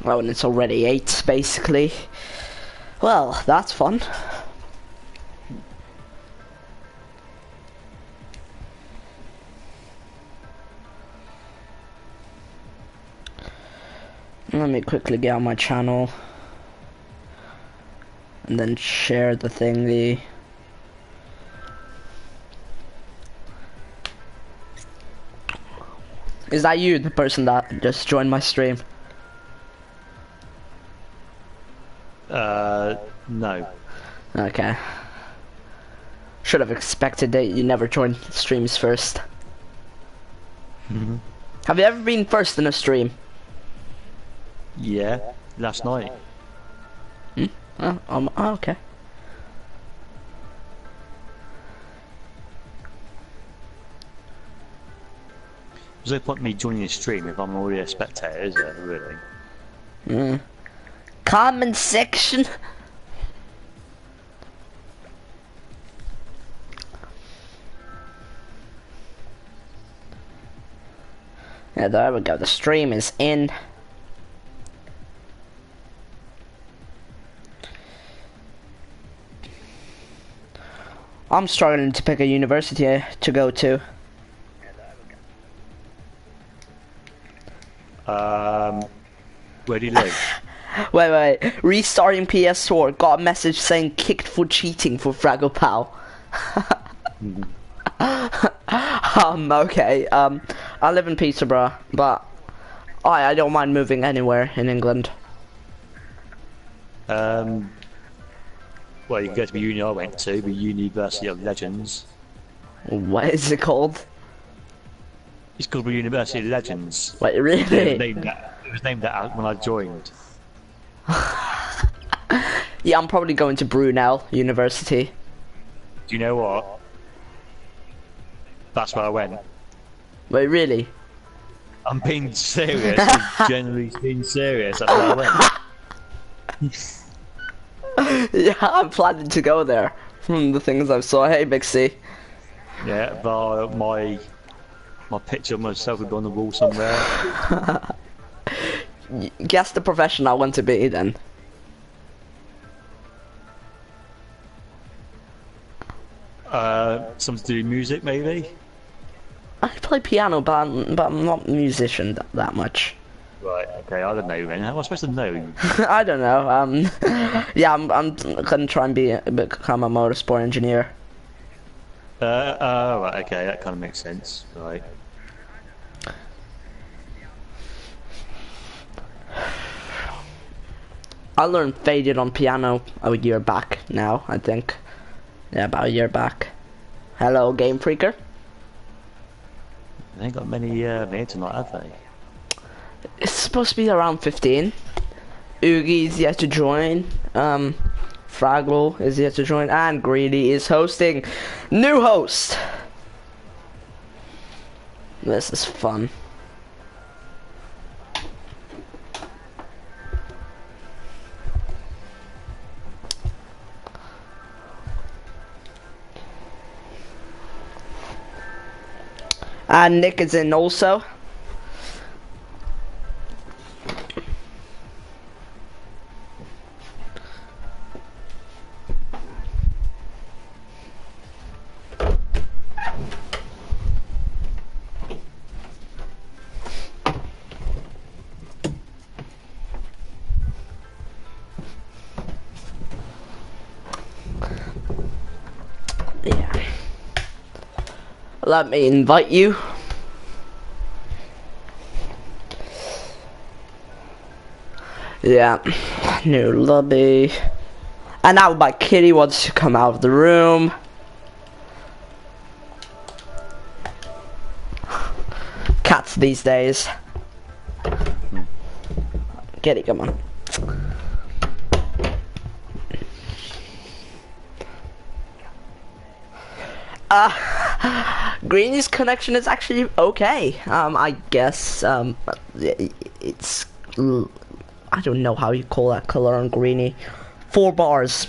Oh, and it's already 8, basically. Well, that's fun. Let me quickly get on my channel. And then share the thingy. Is that you, the person that just joined my stream? No. Okay. Should have expected that you never joined streams first. Mm-hmm. Have you ever been first in a stream? Yeah, last night. Hmm? Oh, okay. There's no point in me joining a stream if I'm already a spectator, is there, really? Comment section. Yeah, there we go. The stream is in. I'm struggling to pick a university to go to. Where do you live? Wait. Restarting PS4. Got a message saying kicked for cheating for Fraggle Pal. Okay. I live in Peterborough, but I don't mind moving anywhere in England. Well, you can go to the uni I went to, the University of Legends. What is it called? It's called the University of Legends. Wait, It was really? named that when I joined. Yeah, I'm probably going to Brunel University. Do you know what? That's where I went. Wait, really? I'm being serious. I'm generally being serious. That's where I went. Yeah, I'm planning to go there from the things I saw. Hey, Big C. Yeah, but my picture of myself would be on the wall somewhere. Guess the profession I want to be then. Something to do with music, maybe? I play piano, but I'm not a musician that much. Right, okay, I don't know then. How am I supposed to know? I don't know. Yeah, I'm gonna try and become a motorsport engineer. Right, okay, that kind of makes sense. Right. I learned faded on piano a year back now, I think. Yeah, about a year back. Hello, Game Freaker. They ain't got many here tonight, have they? It's supposed to be around 15. Oogie's yet to join. Fraggle is yet to join, and Greedy is hosting. New host. This is fun. And Nick is in also. Yeah. Let me invite you. Yeah, new lobby. And now my kitty wants to come out of the room. Cats these days. Kitty, come on. Greeny's connection is actually okay. I guess, it's, I don't know how you call that color on Greeny. 4 bars.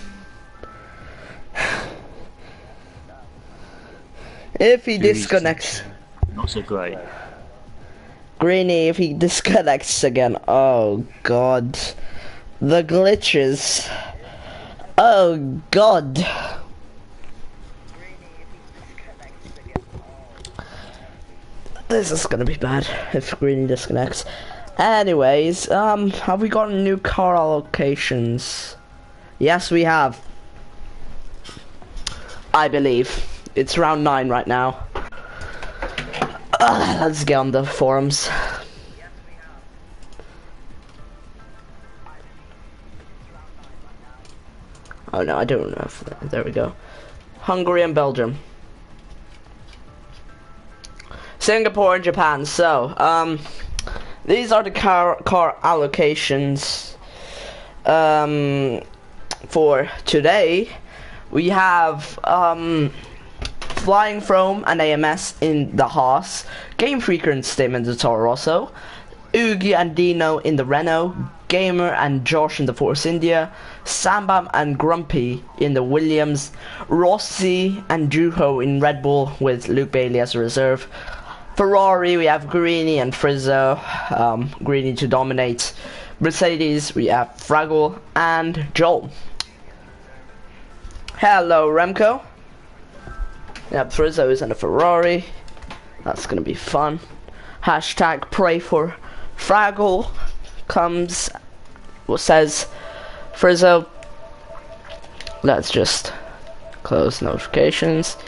If he disconnects. Not so great. Greeny, if he disconnects again. Oh god. The glitches. Oh god. This is gonna be bad if Greeny disconnects. Anyways, have we got new car allocations? Yes, we have. I believe. It's round 9 right now. Let's get on the forums. Oh no, I don't know. There we go. Hungary and Belgium. Singapore and Japan. So, these are the car allocations. For today, we have Flying From and AMS in the Haas, Game Freaker and Stim in the Toro Rosso, Oogie and Dino in the Renault, Gamer and Josh in the Force India, Sambam and Grumpy in the Williams, Rossi and Juho in Red Bull with Luke Bailey as a reserve. Ferrari, we have Greeny and Frizzo, Greeny to dominate. Mercedes, we have Fraggle and Joel. Hello, Remco. Yep, Frizzo is in a Ferrari. That's gonna be fun. Hashtag pray for Fraggle comes, says Frizzo. Let's just close notifications.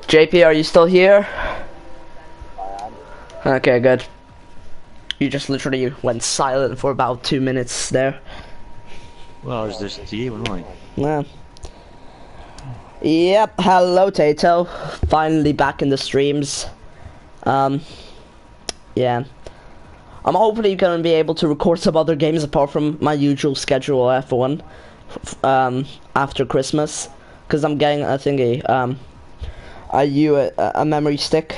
JP, are you still here? Okay, good. You just literally went silent for about 2 minutes there. Well, I was listening to you, wasn't I? Yeah. Yep, hello Tato. Finally back in the streams. Yeah. I'm hopefully gonna be able to record some other games apart from my usual schedule F1 after Christmas. Cause I'm getting I think a memory stick.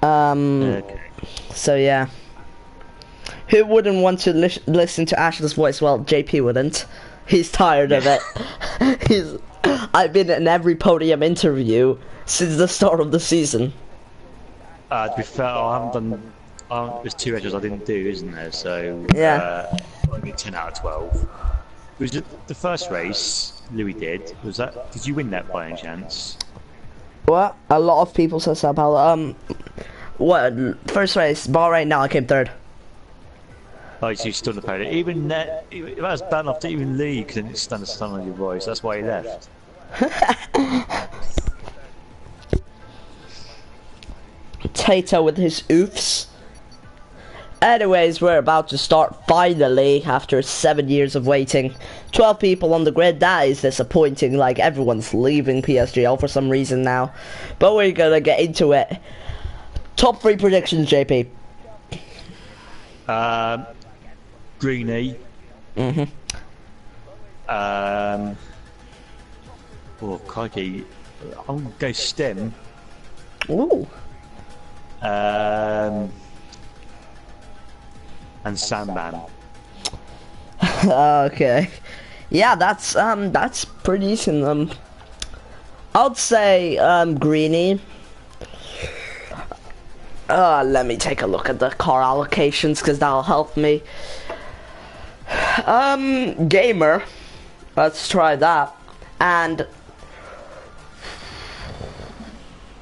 Okay. So yeah. Who wouldn't want to listen to Ashley's voice? Well, JP wouldn't. He's tired of it. I've been in every podium interview since the start of the season. To be fair, I haven't done. There's 2 edges I didn't do, isn't there? So yeah, I mean 10 out of 12. Was it the first race Louis did? Was that? Did you win that by any chance? What? A lot of people said Sao Paulo. What? First race, Bahrain. Now I came 3rd. Oh, you still in the podium. Even that was bad enough to even Lee couldn't stand the stun on your voice. That's why he left. Tato with his oofs. Anyways, we're about to start finally after 7 years of waiting. 12 people on the grid. That is disappointing. Like everyone's leaving PSGL for some reason now. But we're gonna get into it. Top 3 predictions, JP. Greeny. Oh, crikey. I'm gonna go Stem. Ooh. And Sandman. Okay. Yeah, that's pretty decent. I'd say Greeny. Let me take a look at the car allocations because that'll help me. Gamer. Let's try that. And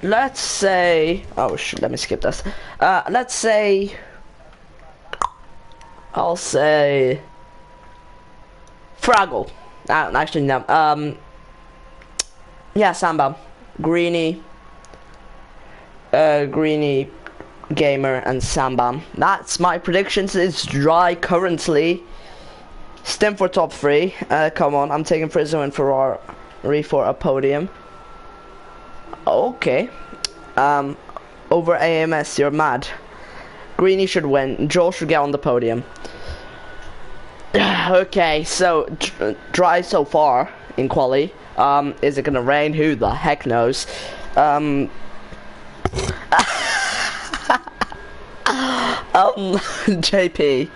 let's say, oh shit, let me skip this. Let's say, I'll say Fraggle. Actually no. Yeah, Samba, Greeny, Greeny, Gamer, and Sambam. That's my predictions. It's dry currently. Stem for top 3. Come on, I'm taking Frizzo and Ferrari for a podium. Okay. Over AMS, you're mad. Greeny should win. Joel should get on the podium. Okay, so dry so far in quali. Is it gonna rain? Who the heck knows? JP.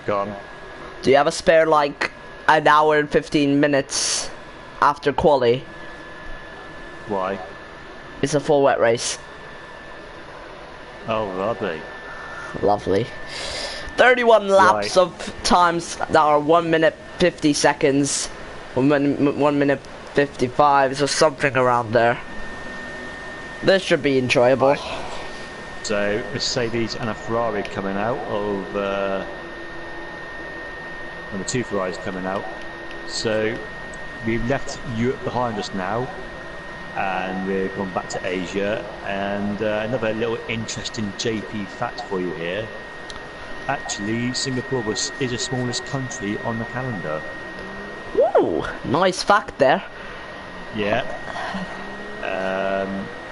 Go on. Do you have a spare like an hour and 15 minutes after quali? Why? It's a full wet race. Oh, lovely. Lovely. 31 laps Right. of times that are 1 minute 50 seconds, 1 minute 55, so something around there. This should be enjoyable. Right. So Mercedes and a Ferrari coming out of, well, the two Ferraris coming out. So we've left Europe behind us now, and we're going back to Asia. And another little interesting JP fact for you here. Actually, Singapore is the smallest country on the calendar. Ooh, nice fact there. Yeah.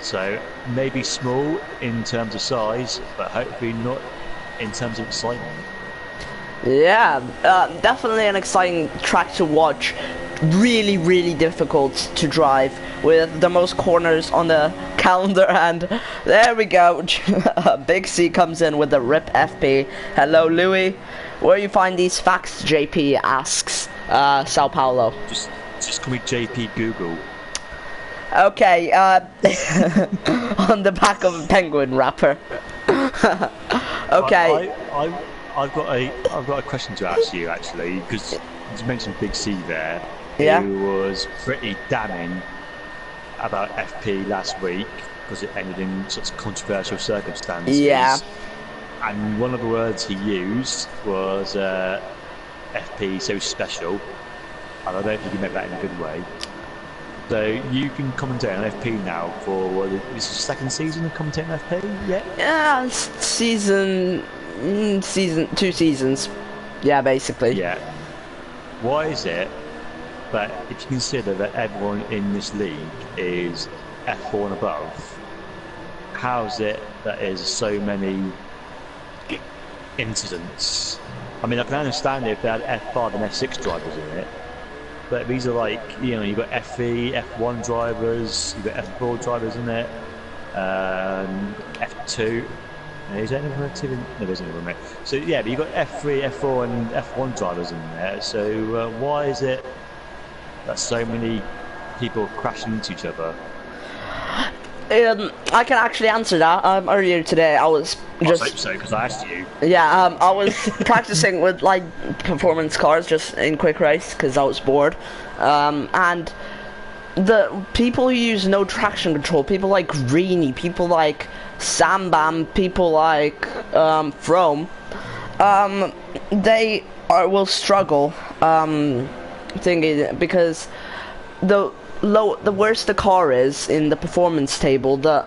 So maybe small in terms of size, but hopefully not in terms of excitement. Yeah, definitely an exciting track to watch. Really, really difficult to drive with the most corners on the calendar, and there we go. Big C comes in with the RIP FP. Hello, Louis. Where you find these facts? JP asks. Sao Paulo. Just call me JP Google. Okay, on the back of a penguin wrapper. Okay. I've got a question to ask you actually, because you mentioned Big C there. Yeah. Who was pretty damning about FP last week because it ended in such controversial circumstances. Yeah. And one of the words he used was FP so special. And I don't think he meant that in a good way. So you can commentate on FP now for this is the second season of commentating on FP yet? Yeah, season 2 seasons. Yeah, basically. Yeah. Why is it that if you consider that everyone in this league is F4 and above, how is it that there's so many incidents? I mean, I can understand if they had F5 and F6 drivers in it, but these are like, you know, you've got F3, F1 drivers, you've got F4 drivers in it, F2. Is there anyone F2? No, there isn't anyone, mate. So yeah, but you've got F3, F4 and F1 drivers in there, so why is it that so many people crashing into each other? I can actually answer that. Earlier today, I was just. I hope so, because I asked you. Yeah, I was practicing with like performance cars just in quick race because I was bored, and the people who use no traction control, people like Greeny, people like Sambam, people like Frome, they will struggle thinking because the worse the car is in the performance table, the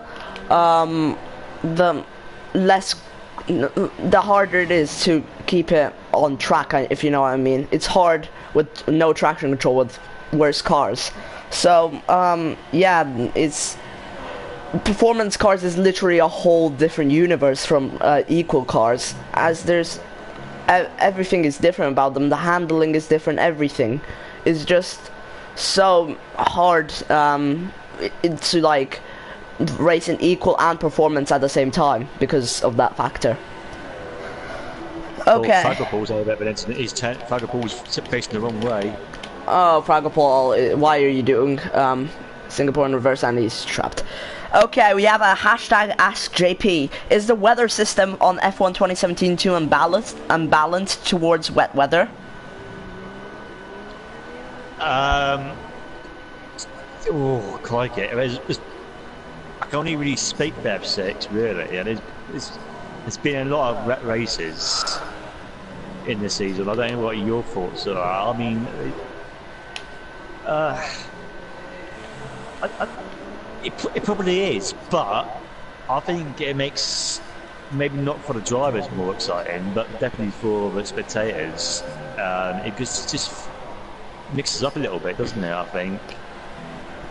harder it is to keep it on track, if you know what I mean. It's hard with no traction control with worse cars. So yeah, it's performance cars is literally a whole different universe from equal cars, as there's everything is different about them. The handling is different. Everything is just so hard to like race in equal and performance at the same time because of that factor. Okay. Fragapol's over evidence, and Fragapol's facing the wrong way. Oh, Fragapol, why are you doing Singapore in reverse, and he's trapped. Okay, we have a hashtag AskJP. Is the weather system on F1 2017 too unbalanced towards wet weather? Oh, crikey. I can only really speak for F6, really, and it's been a lot of wet races in the season. I don't know what your thoughts are. I mean, it probably is, but I think it makes, maybe not for the drivers more exciting, but definitely for the spectators. It just mixes up a little bit, doesn't it? I think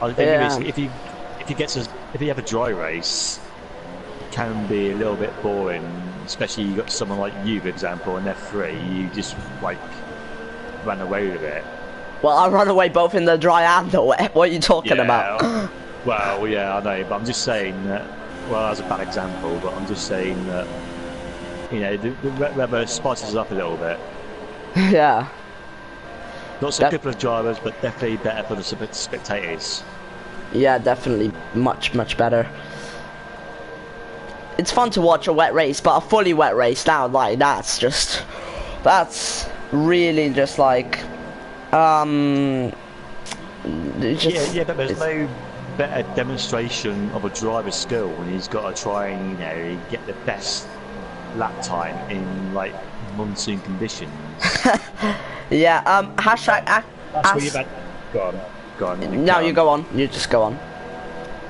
Yeah. if you have a dry race, it can be a little bit boring. Especially you got someone like you, for example, in F3, you just like ran away with it. Well, I run away both in the dry and the wet. What are you talking about? Well, yeah, I know, but I'm just saying that. Well, that's a bad example, but I'm just saying that, you know, the weather spices it up a little bit. Yeah. Not so good for the drivers, but definitely better for the spectators. Yeah, definitely much better. it's fun to watch a wet race, but a fully wet race now, like that's really just like yeah, but there's no better demonstration of a driver's skill when he's got to try and, you know, get the best lap time in like monsoon conditions. Yeah. Hashtag That's what you've had. Go on. No, you go on. You just go on.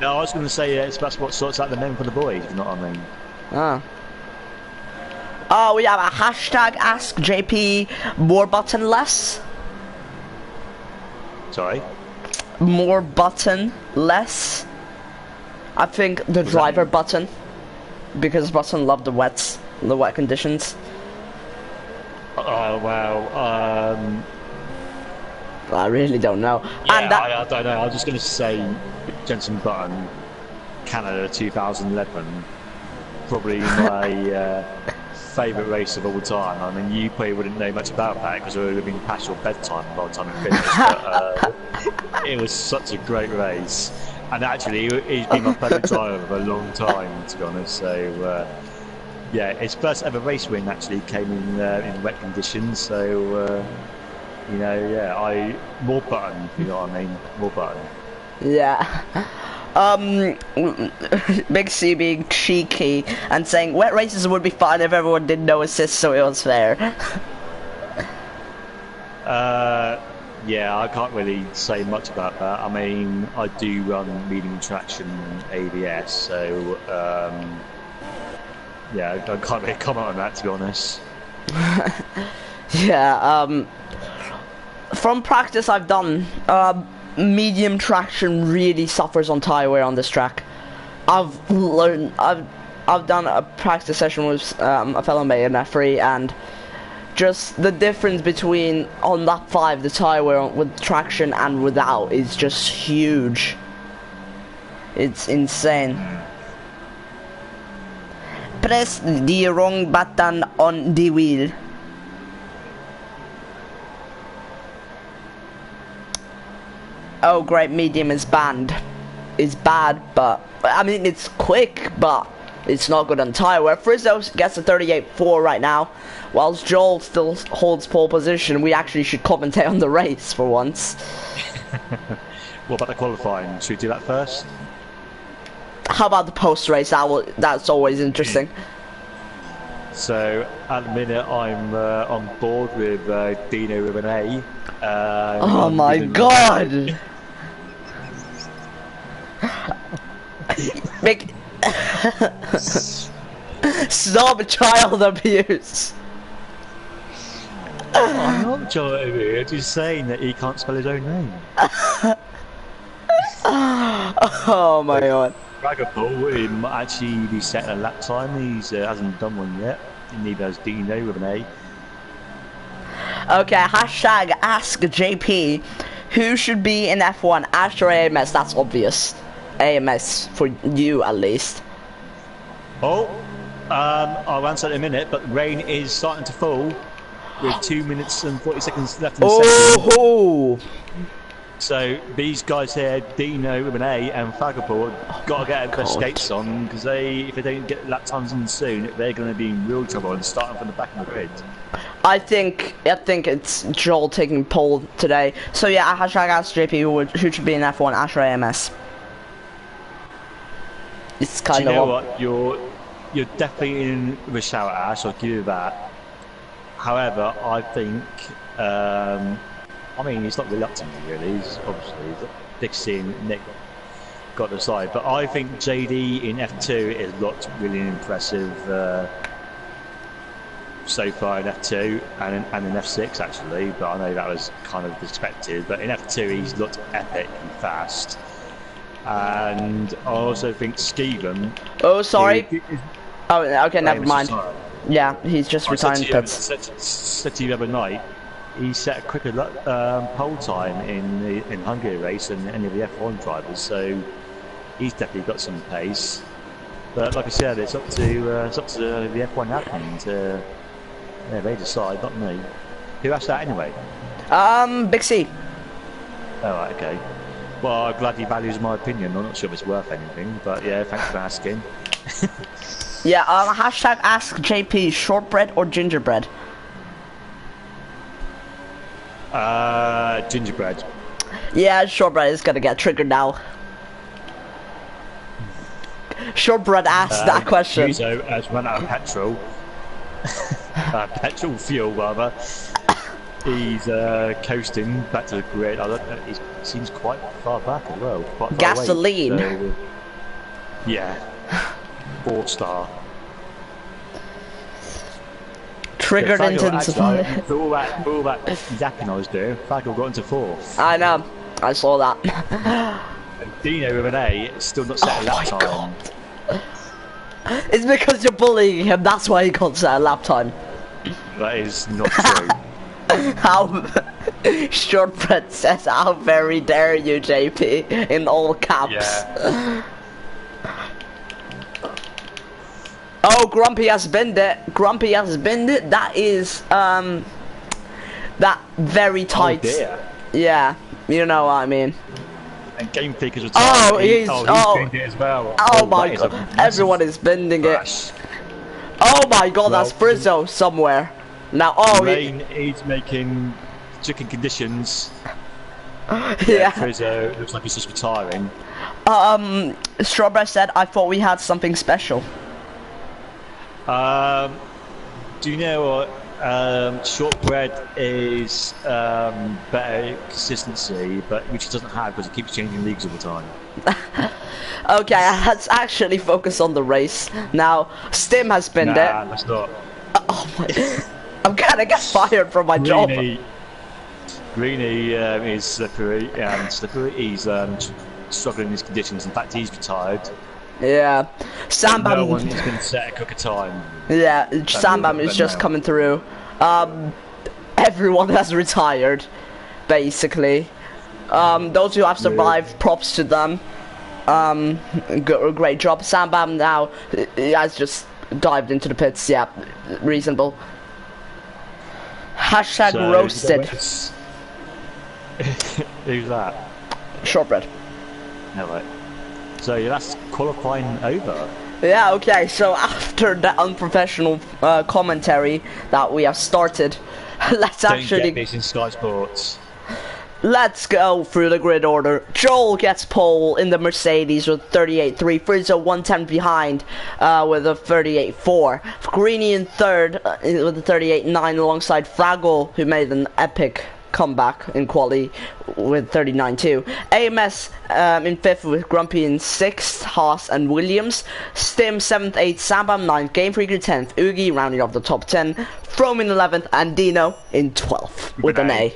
No, I was going to say that's what sorts out the men from the boys. If you know what I mean. Ah. Oh, we have a hashtag Ask JP more button less. Sorry. More button less. I think the driver button, because button loved the wet conditions. Oh wow. I really don't know. Yeah, And that, I don't know. I was just going to say Jensen Button, Canada 2011, probably my favourite race of all time. I mean, you probably wouldn't know much about that because it would have been past your bedtime by the time it finished. But it was such a great race, and actually, he's been my favourite driver for a long time, to be honest. So, yeah, his first ever race win actually came in wet conditions. So. You know, yeah, more button, you know what I mean? More button. yeah. Big C being cheeky and saying wet races would be fun if everyone did no assists so it was fair. Yeah, I can't really say much about that. I mean, I do run medium traction ABS, so yeah, I can't really comment on that, to be honest. Yeah, from practice I've done, medium traction really suffers on tire wear on this track. I've done a practice session with a fellow mate in F3, and just the difference between on lap 5 the tire wear with traction and without is just huge. It's insane. Press the wrong button on the wheel. Oh great, medium is banned. It's bad, but I mean it's quick, but it's not good on tire wear. Frizzo gets a 38.4 right now, whilst Joel still holds pole position. We actually should commentate on the race for once. What about the qualifying? Should we do that first? How about the post race? That's always interesting. So at the minute I'm on board with Dino with an A. Oh my god! Make stop child abuse. I'm not child abuse. I'm just saying that he can't spell his own name. Oh my god. Ragapole, he might actually be setting a lap time. He hasn't done one yet. Neither has Dino with an A. Okay, hashtag Ask JP. Who should be in F1? Ash or AMS? That's obvious. AMS for you at least. Oh, I'll answer in a minute, but rain is starting to fall with 2 minutes and 40 seconds left in the session. So these guys here, Dino with an A and Fagapore, got to get their skates on, because if they don't get lap times in soon, they're going to be in real trouble and starting from the back of the grid. I think it's Joel taking pole today. So yeah, hashtag Ask JP who should be in F1, Ash or AMS. It's kind Do you of know what? You're definitely in with a shout at Ash. I'll give you that. However, I think. I mean, it's not really up to me, really. It's obviously Dixie and Nick got the side. But I think JD in F2 has looked really impressive so far in F2 and in F6, actually. But I know that was kind of expected. But in F2, he's looked epic and fast. And I also think Skeevan... Oh, sorry. Oh, okay, never mind. Yeah, he's just retiring pits. Said to you the other night, he set a quicker pole time in the Hungary race than any of the F1 drivers, so he's definitely got some pace. But like I said, it's up to the F1 admin to they decide, not me. Who asked that anyway? Big C. Oh, right, okay. Well, I'm glad he values my opinion. I'm not sure if it's worth anything, but yeah, thanks for asking. Yeah, hashtag ask JP, shortbread or gingerbread? Gingerbread. Yeah, shortbread is gonna get triggered now. Shortbread asked that question. Rizzo has run out of petrol. Petrol fuel, rather. He's coasting back to the grid. I don't know, he seems quite far back as well. Quite far Gasoline. Away, so, yeah. 4-star. Triggered into actually, for all that yapping I was doing, Fagel got into 4th. I know. I saw that. And Dino with an A, still not set a lap time. God. It's because you're bullying him. That's why he can't set a lap time. That is not true. How Shortbread says, "How very dare you, JP?" in all caps. Yeah. Oh, Grumpy has binned it. Grumpy has binned it. That is that very tight. Oh dear. Yeah, you know what I mean. And Game Freak is Oh, retired. he's binned it as well. Oh my god, everyone is bending it. Oh my god, that's Frizzo somewhere. Now, Rain is making chicken conditions. Yeah. Frizzo looks like he's just retiring. Strawberry said, "I thought we had something special." Do you know what? Shortbread is better consistency, but which he doesn't have because he keeps changing leagues all the time. Okay, let's actually focus on the race. Now, Stim has binned it. Nah, that's not. Oh my... I'm gonna get fired from my job. Greeny is slippery, and he's struggling in these conditions. In fact, he's retired. Yeah. Sambam... No one is going to set a quicker time. Yeah, Sambam is just coming through. Everyone has retired, basically. Those who have survived, props to them. Great job. Sambam now has just dived into the pits. Yeah, reasonable. Hashtag So, roasted. Who's that? Shortbread. No, right. So yeah, that's qualifying over. Yeah, okay, so after the unprofessional commentary that we have started, let's Don't actually... get this in Sky Sports. Let's go through the grid order. Joel gets pole in the Mercedes with 38.3. Frizzo 110 behind with a 38.4. Greeny in third with a 38.9 alongside Fraggle, who made an epic comeback in quali with 39.2. AMS in fifth with Grumpy in sixth. Haas and Williams. Stim 7th, 8th. Sambam 9th. Game Freaker 10th. Oogie rounding off the top 10. From in 11th. And Dino in 12th with an A.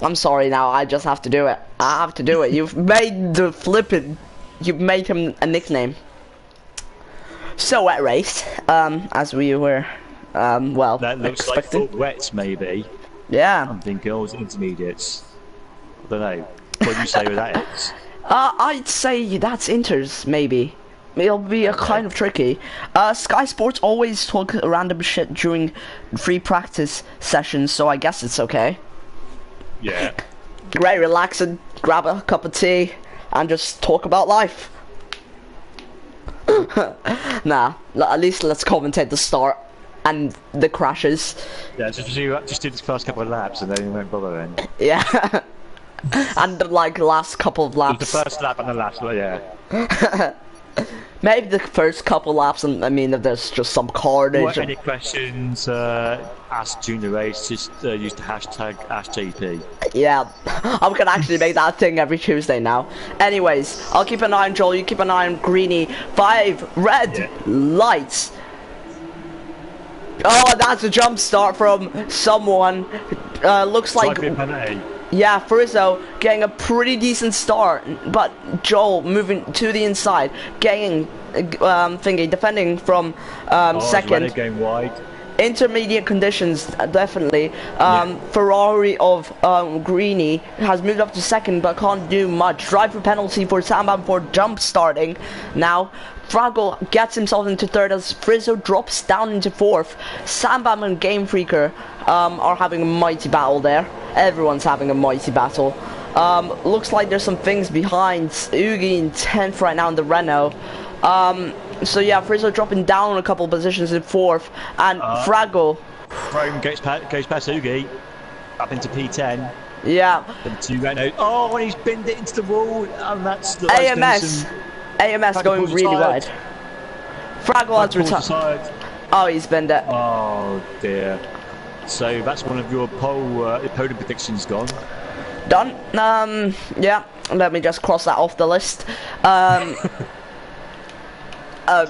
I'm sorry now, I just have to do it. I have to do it. You've made the flippin', you've made him a nickname. So wet race, as we were, well, That looks expecting. like full wets, maybe. Yeah. I'm thinking, oh, it's intermediates. I don't know. What do you say with that is? I'd say that's Inters, maybe. It'll be a kind of tricky. Sky Sports always talk random shit during free practice sessions, so I guess it's okay. Yeah. Great, relaxing, grab a cup of tea, and just talk about life. Nah, at least let's commentate the start and the crashes. Yeah, just do this first couple of laps and then you won't bother then. Yeah. And the last couple of laps. The first lap and the last, well, yeah. Maybe the first couple laps, and I mean if there's just some carnage. What, any questions, ask during the race, just use the hashtag AskJP. Yeah, I'm gonna actually make that a thing every Tuesday now. Anyways, I'll keep an eye on Joel, you keep an eye on Greeny. 5 red lights. Oh, that's a jump start from someone. Looks like... Yeah, Frizzo getting a pretty decent start, but Joel moving to the inside, getting defending from second. Going wide. Intermediate conditions, definitely. Ferrari of Greeny has moved up to second, but can't do much. Driver penalty for Sambam for jump starting. Now, Fraggle gets himself into third as Frizzo drops down into fourth. Sambam and Game Freaker are having a mighty battle there. Everyone's having a mighty battle. Looks like there's some things behind. Oogie in 10th right now in the Renault. So yeah, Frizzo dropping down a couple positions in 4th, and Fraggle. Rome goes past Ugi, up into P10. Yeah. And 2 right now. Oh, and he's binned it into the wall, and that's AMS going really wide. Fraggle has retired. Oh, he's binned it. Oh dear. So that's one of your podium predictions gone. Done. Yeah. Let me just cross that off the list.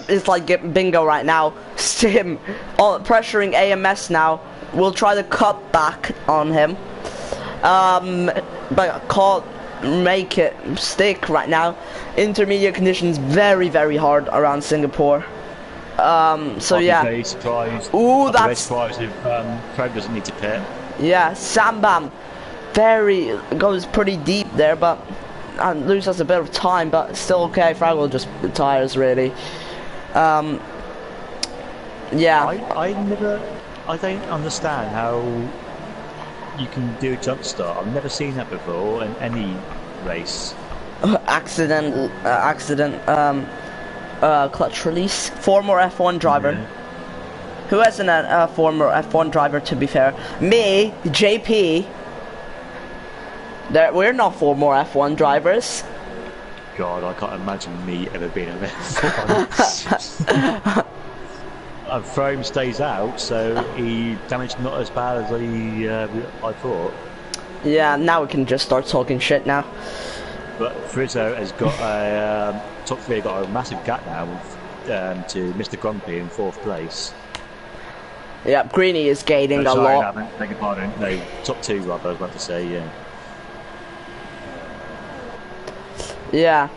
It's like bingo right now. Sim pressuring AMS now. We'll try to cut back on him. But can't make it stick right now. Intermediate conditions very, very hard around Singapore. So yeah. Very surprised. Ooh, that's surprised if Fred doesn't need to pit. Yeah, Sambam goes pretty deep there, but loses a bit of time, but still okay. Fraggle just retires really. Yeah. I don't understand how you can do a jump start. I've never seen that before in any race. Accident, clutch release. Former F1 driver. Yeah. Who isn't a former F1 driver, to be fair? Me, JP. We're not former F1 drivers. God, I can't imagine me ever being an F1. And Frome stays out, so he damaged not as bad as I thought. Yeah, now we can just start talking shit now. But Frizzo has got a top 3 got a massive gap now to Mr. Grumpy in 4th place. Yeah, Greeny is gaining a lot. No, beg your pardon. No, top 2 rather. I was about to say, yeah. Yeah.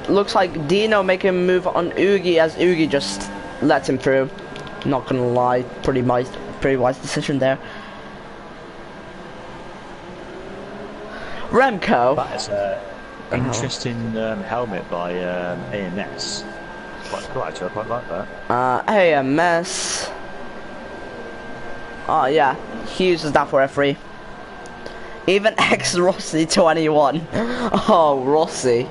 Looks like Dino making a move on Oogie as Oogie just lets him through. Not gonna lie, pretty wise decision there. Remco. That is an interesting helmet by AMS. Quite cool, actually. I quite like that. AMS. Oh yeah, he uses that for F3. Even ex-Rossi 21. Oh, Rossi.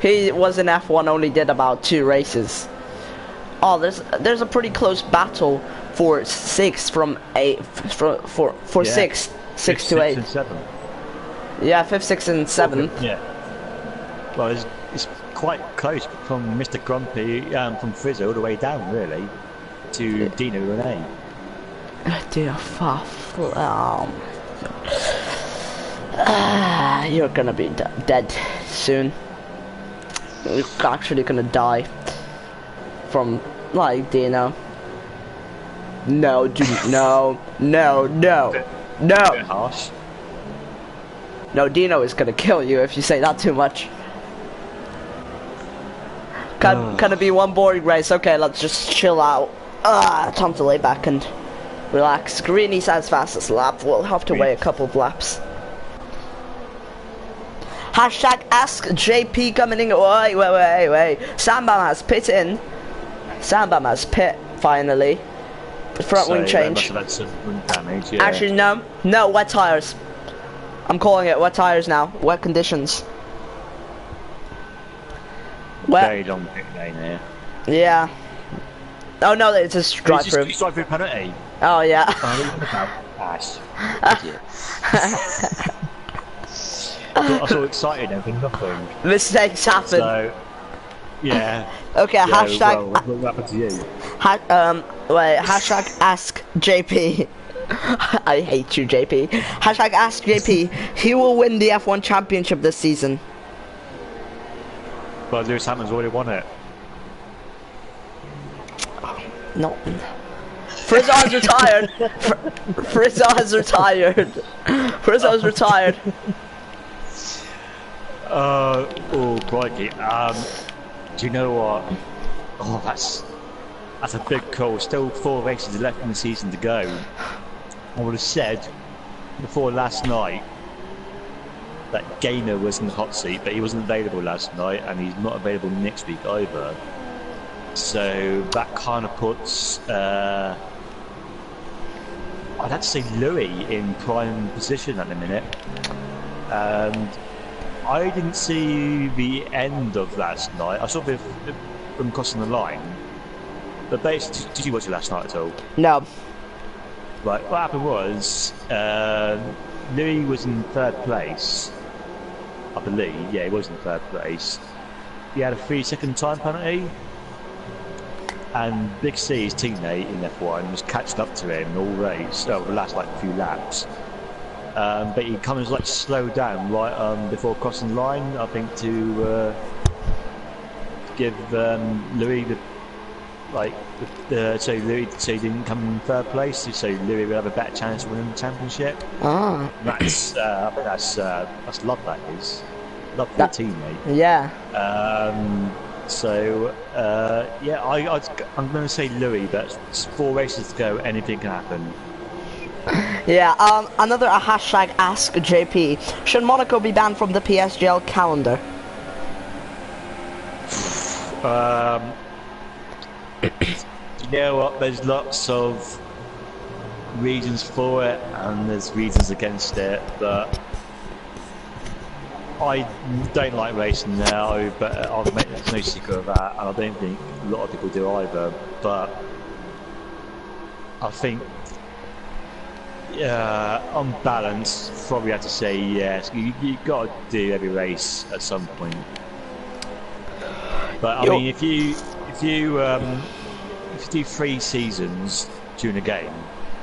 He was in F1, only did about 2 races. Oh, there's a pretty close battle for 6 from 8 for yeah. 6 to 8. 6 and 7. Yeah, 5th, 6th, and 7. Yeah. Well, it's quite close from Mr. Grumpy, from Frizzo all the way down, really, to Dino and A. Dear fuff. You're gonna be dead soon. You're actually gonna die from like Dino. No, dude, no. Harsh. No, Dino is gonna kill you if you say that too much. Can it be one boring race? Okay, let's just chill out. Time to lay back and relax. Greeny's as fast as lap. We'll have to wait a couple of laps. Hashtag ask JP coming in. Wait. Sambam has pit in. Sambam has pit finally. Front wing change. Must have had some damage, yeah. Actually, no, wet tires. I'm calling it wet tires now. Wet conditions. Very long pit lane here. Yeah. Oh no, it's a drive-through. He's drive-through penalty. Oh yeah. Ash. I was all excited and nothing. Mistakes happen. So, yeah. Okay, yeah, hashtag. Well, what happened to you? Wait. Hashtag ask JP. I hate you, JP. Hashtag ask JP. He will win the F1 championship this season. But Lewis Hamilton's already won it. No. Frizzo has retired. Frizzo has retired. Frizzo has retired. Oh, crikey. Do you know what? Oh, that's a big call. Still 4 races left in the season to go. I would have said before last night that Gaynor was in the hot seat, but he wasn't available last night, and he's not available next week either. So that kind of puts, I'd have to say Louis in prime position at the minute. I didn't see the end of last night. I saw them crossing the line. But basically, did you watch it last night at all? No. Right, what happened was, Louis was in third place, I believe. Yeah, he was in third place. He had a 3-second time penalty, and Big C, his teammate in F1, was catching up to him all race, the last like few laps. But he kind of like slowed down right before crossing the line, I think, to give Louis the so he didn't come in third place, so Louis would have a better chance of winning the championship. Ah. That's I think that's love, that is love for your teammate. Yeah. Yeah, I'm going to say Louis, but it's 4 races to go, anything can happen. Yeah. Another hashtag Ask JP. Should Monaco be banned from the PSGL calendar? You know what? There's lots of reasons for it, and there's reasons against it. But I don't like racing now, but I'll make no secret of that, and I don't think a lot of people do either. But I think, on balance, probably have to say yes. You got to do every race at some point. But I mean, if you do 3 seasons during a game,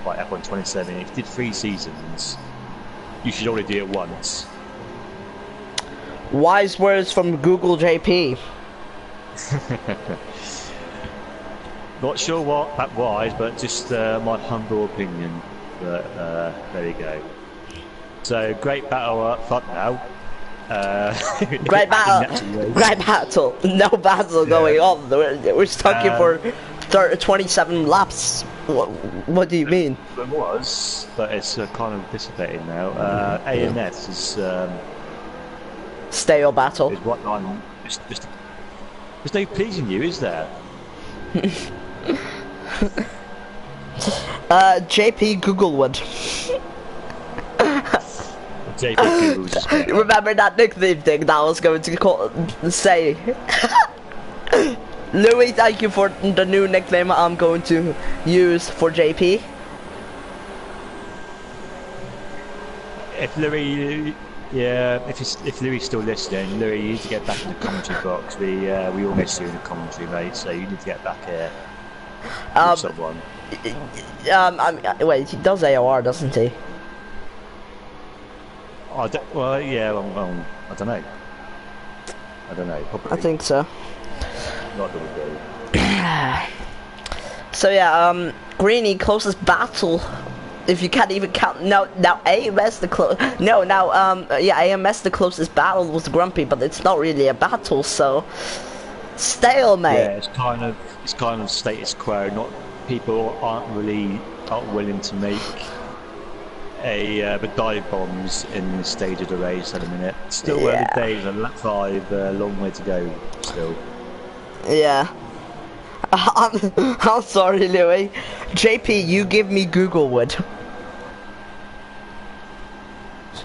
like F1 27, if you did 3 seasons, you should only do it once. Wise words from Google JP. Not sure what that was, but just my humble opinion. But there you go. So great battle up front now. Great battle. Great battle. No battle going on. We're stuck here for 27 laps. What do you mean? It was, but it's kind of dissipating now. AMS is stale battle. Is what I'm just there's no pleasing you, is there? JP Googlewood. JP Googlewood. Remember that nickname thing that I was going to say? Louis, thank you for the new nickname I'm going to use for JP. If Louis, if Louis is still listening, Louis, you need to get back in the commentary box. We all miss you in the commentary, mate. So you need to get back here. Someone. Wait, he does AOR, doesn't he? I don't know. Probably. I think so. Not that we do. So yeah, Greeny, closest battle. If you can't even count, now AMS the AMS the closest battle was Grumpy, but it's not really a battle, so stalemate. Yeah, it's kind of status quo. Not people aren't willing to make the dive bombs in the stage of the race at a minute. Still early days, a lap 5, a long way to go still. Yeah. I'm sorry, Louis. JP, you give me Googlewood.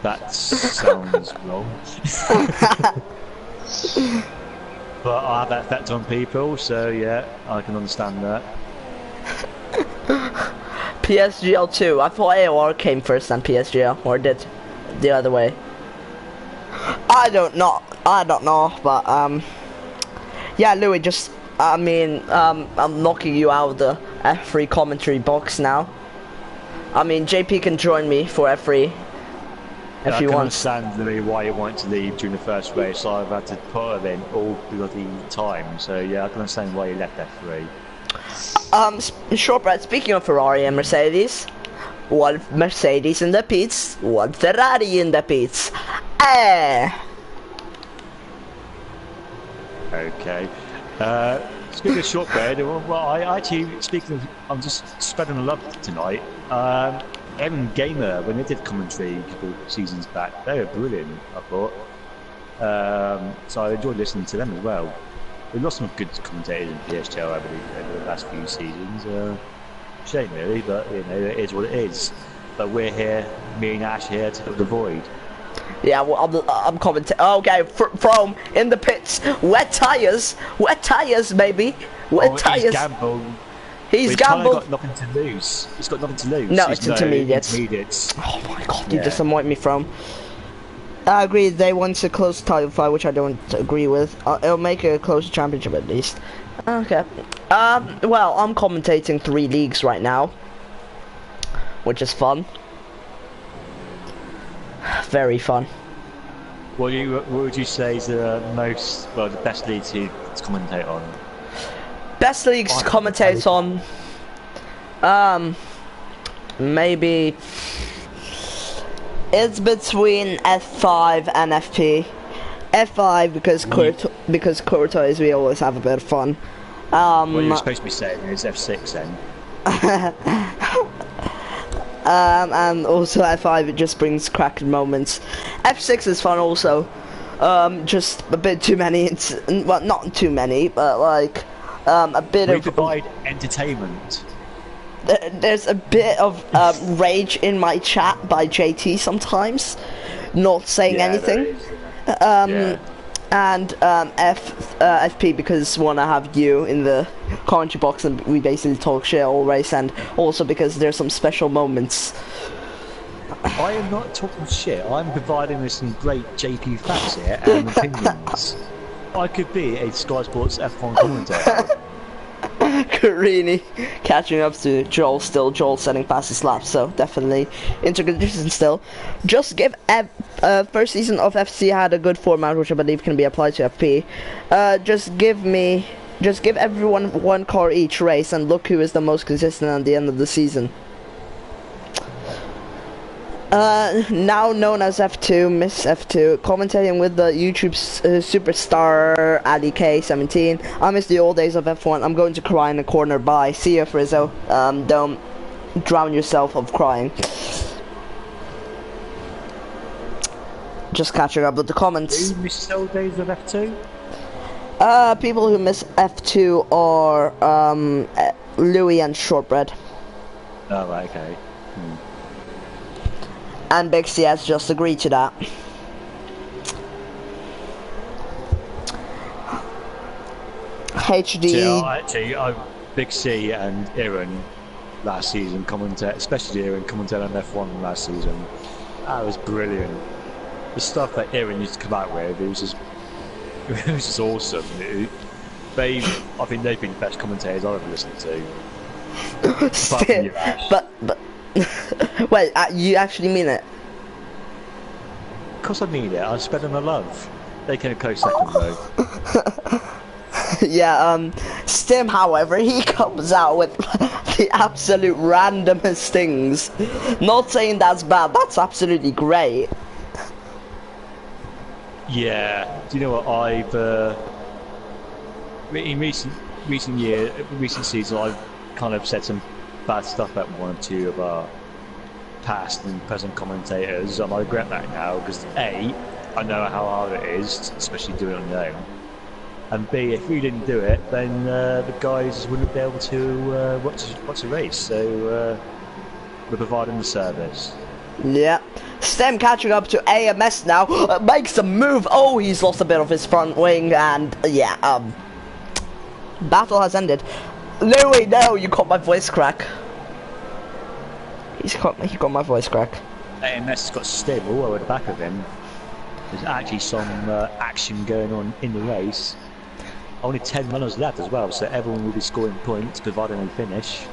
That sounds wrong. But I have that effect on people, so yeah, I can understand that. PSGL 2. I thought AOR came first and PSGL, or did the other way. I don't know, but yeah, Louis, just I'm knocking you out of the F3 commentary box now. I mean, JP can join me for F3 if you want. I can understand, Louis, why you wanted to leave during the first race. I've had to put him in all bloody time, so yeah, I can understand why you left F3. Shortbread, speaking of Ferrari and Mercedes, one Mercedes in the pits, one Ferrari in the pits. Okay. Speaking of shortbread, I'm just spreading the love tonight. Evan Gamer, when they did commentary a couple of seasons back, they were brilliant, I thought. So I enjoyed listening to them as well. We've lost some good commentators in PSGL over the last few seasons. Shame really, but you know, it is what it is. But we're here, me and Ash here, to fill the void. Yeah, well, I'm commenting. Okay, from in the pits. Wet tires, baby. Wet tires. He's gambled. He's Kind of gambled. got nothing to lose. He's got nothing to lose. No, it's intermediates. Intermediates. Oh my god, you disappoint me from. I agree, they want a close title fight, which I don't agree with. It'll make a closer championship at least. Okay. Well, I'm commentating 3 leagues right now, which is fun. Very fun. What would you say is the best league to commentate on? Best leagues to commentate on. Maybe it's between F5 and FP. F5 because Courtois, we always have a bit of fun. What you're supposed to be saying is F6 then. And also F5, it just brings cracking moments. F6 is fun also. Just a bit too many. Well, not too many, but like a bit We provide entertainment. There's a bit of rage in my chat by JT sometimes, not saying anything. And FP because wanna have you in the commentary box and we basically talk shit all race, and also because there's some special moments. I am not talking shit. I'm providing with some great JP facts here and opinions. I could be a Sky Sports F1 commentator. Carini catching up to Joel still. Joel setting past his lap, so definitely integration still. Just give first season of FC had a good format, which I believe can be applied to FP. Just give everyone 1 car each race and look who is the most consistent at the end of the season. Now known as F2, Miss F2, commentating with the YouTube superstar Ali K17. I miss the old days of F1. I'm going to cry in a corner. Bye. See you, Frizzo. Don't drown yourself of crying. Just catching up with the comments. Do you miss the old days of F2? People who miss F2 are Louis and Shortbread. Oh, right, okay. And Big C has just agreed to that. HD. Actually, Big C and Aaron last season especially Aaron commentated on F1 last season. That was brilliant. The stuff that Aaron used to come out with, it was just awesome. I think they've been the best commentators I've ever listened to. But wait, you actually mean it? Of course I mean it. I spread them a love. They came a close second though. Yeah, Stim, however, he comes out with the absolute randomest things. Not saying that's bad, that's absolutely great. Yeah, do you know what I've in recent seasons I've kind of said some bad stuff about 1 or 2 of our past and present commentators, and I regret that now because A, I know how hard it is, especially doing it on your own, and B, if we didn't do it, then the guys wouldn't be able to watch a race. So we're providing the service. Yeah. Stem catching up to AMS now, makes a move. Oh, he's lost a bit of his front wing, and yeah, battle has ended. Louis, no, you caught my voice crack. He got my voice crack. AMS has got Stim all over the back of him. There's actually some action going on in the race. Only 10 runners left as well, so everyone will be scoring points providing they finish.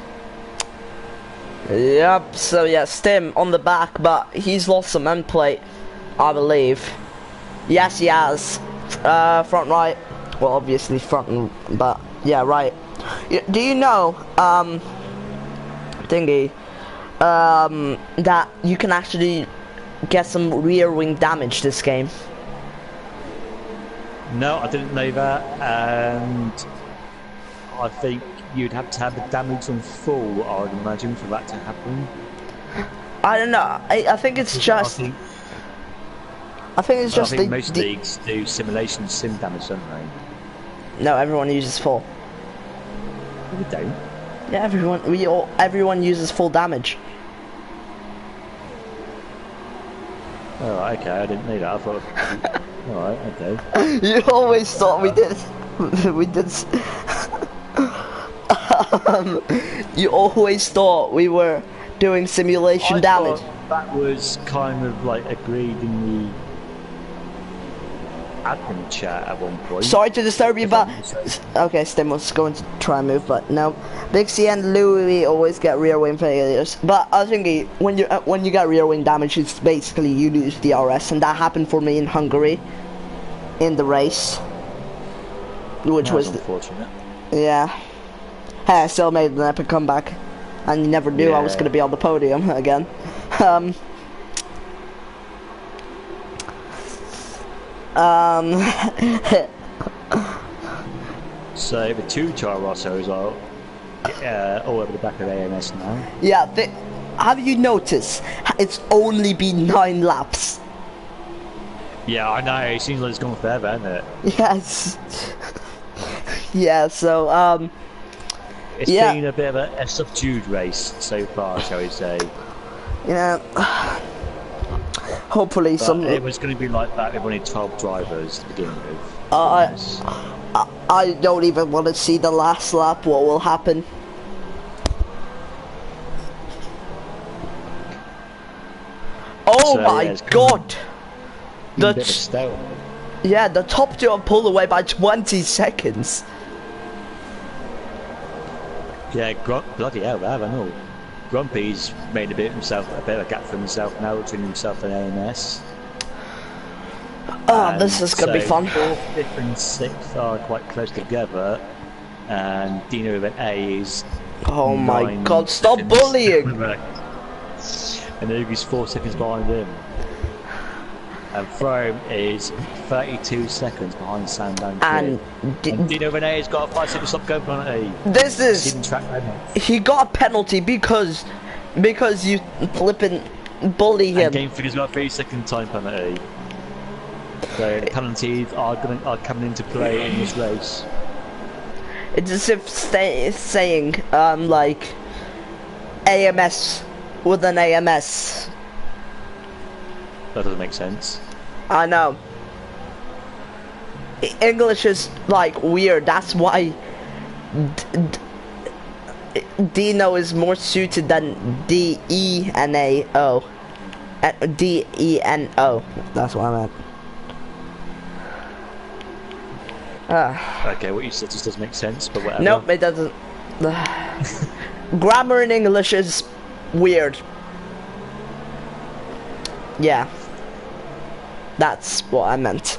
Yep, so yeah, Stim on the back, but he's lost some end plate, I believe. Yes, he has. Front right. Well, obviously front, but yeah, right. Do you know, that you can actually get some rear wing damage this game? No, I didn't know that, and I think you'd have to have the damage on full, I would imagine, for that to happen. I don't know. I think it's just. I think it's just. I think most leagues do simulation sim damage, don't they? No, everyone uses full. No, we don't. Yeah, everyone uses full damage. Oh, okay, I didn't know that. I thought. Alright, okay. You always thought we did. We did. You always thought we were doing simulation I damage. thought that was kind of like agreed in the admin chat at one point. Sorry to disturb you, but okay, Stim was going to try and move, but no. Big C and Louis always get rear wing failures, but I think when you get rear wing damage, it's basically you lose the RS, and that happened for me in Hungary, in the race, which was unfortunate. Yeah. Hey, I still made an epic comeback, and you never knew I was going to be on the podium again. So the two Charossos are all over the back of AMS now. Yeah, have you noticed? It's only been 9 laps. Yeah, I know. It seems like it's gone forever, hasn't it? Yes. Yeah. So it's been a bit of a subdued race so far, shall we say? Yeah. Hopefully, it was going to be like that with only 12 drivers to begin with. I don't even want to see the last lap. What will happen? Oh my God! The top two have pulled away by 20 seconds. Yeah, bloody hell, I don't know. Grumpy's made a bit of a gap for himself now between himself and AMS. Oh, this is gonna be fun. 4th, 5th and 6th are quite close together, and Dino with an A is. Oh my God! Stop bullying! And Oogie's 4 seconds behind him. And Frome is 32 seconds behind Sandown. And Dino Rene's got a 5-second stop going penalty. This is. He got a penalty because you flipping bully him. And Game Figure's got a 3-second time penalty. So the penalties are coming into play in this race. It's as if saying like AMS with an AMS. That doesn't make sense. I know. English is like weird. That's why Dino is more suited than D-E-N-A-O. D-E-N-O. That's what I meant. Okay, what you said just doesn't make sense, but whatever. Nope, it doesn't. Grammar in English is weird. Yeah. That's what I meant.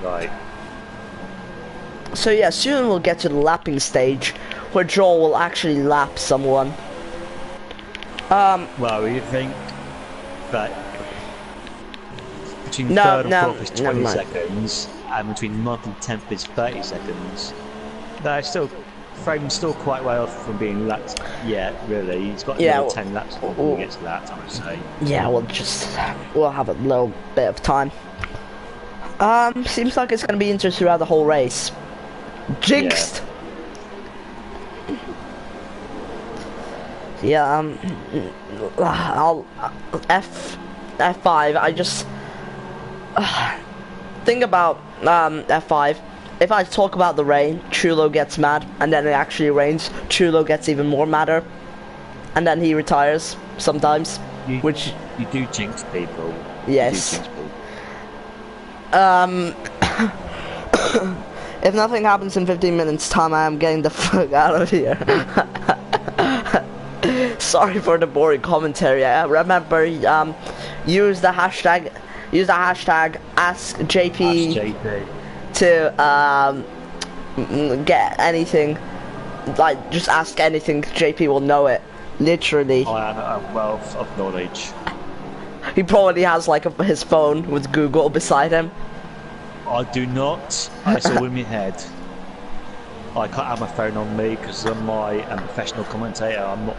Right. So yeah, soon we'll get to the lapping stage, where Joel will actually lap someone. Well, you think that between 3rd and 4th is 20 seconds, and between 9th and 10th is 30 seconds. They're still, Frame's still quite way off from being lapped yet, really. He's got another 10 laps before he gets lapped, I would say. Yeah, we'll have a little bit of time. Seems like it's gonna be interesting throughout the whole race. Jinxed! Yeah, I'll F5. I just think about F5. If I talk about the rain, Chulo gets mad, and then it actually rains. Chulo gets even more madder, and then he retires sometimes. You do jinx people. Yes. If nothing happens in 15 minutes time, I am getting the fuck out of here. Sorry for the boring commentary. Remember, use the hashtag ask JP to get anything. Like, just ask anything. JP will know it. Literally. I am a wealth of knowledge. He probably has like his phone with Google beside him. I do not. It's all in my head. I can't have my phone on me because I'm a professional commentator. I'm not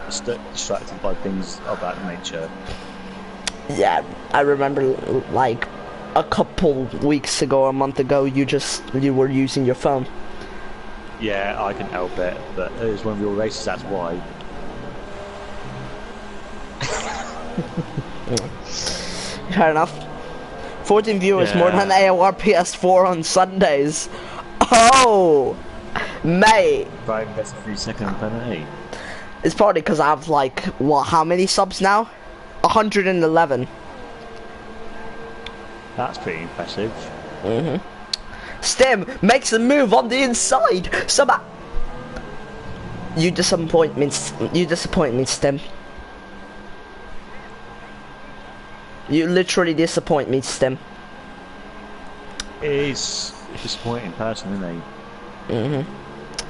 distracted by things of that nature. Yeah, I remember like a couple weeks ago, a month ago, you were using your phone. Yeah, I can help it, but it was one of your races, that's why. Fair enough. 14 viewers, more than AOR PS4 on Sundays. Oh, mate. 5 best 3 second penalty. It's probably because I have like, what, how many subs now? 111. That's pretty impressive. Stim makes a move on the inside. You disappoint me, Stim. You literally disappoint me, Stim. He's a disappointing person, isn't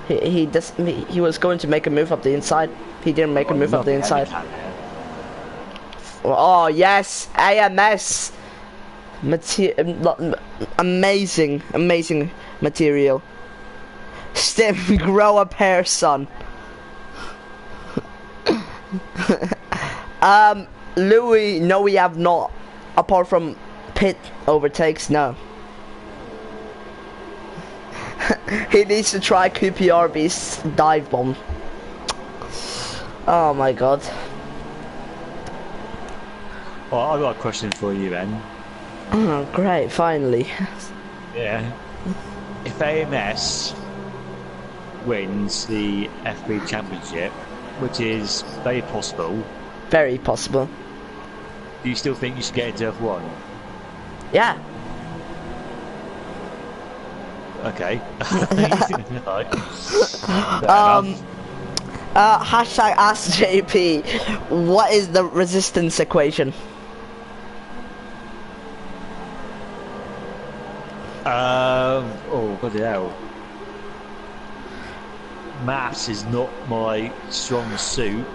he? He was going to make a move up the inside. He didn't make a move up the inside. Oh yes, AMS. Amazing material. Stim, grow up hair, son. Louis, no, we have not. Apart from pit overtakes, no. He needs to try QPRB's dive bomb. Oh my god. Well, I've got a question for you then. Oh, great, finally. Yeah. If AMS wins the FP Championship, which is very possible, Very possible. do you still think you should get into F1? Yeah. Okay. Hashtag ask JP, what is the resistance equation? Oh, bloody hell. Maths is not my strong suit.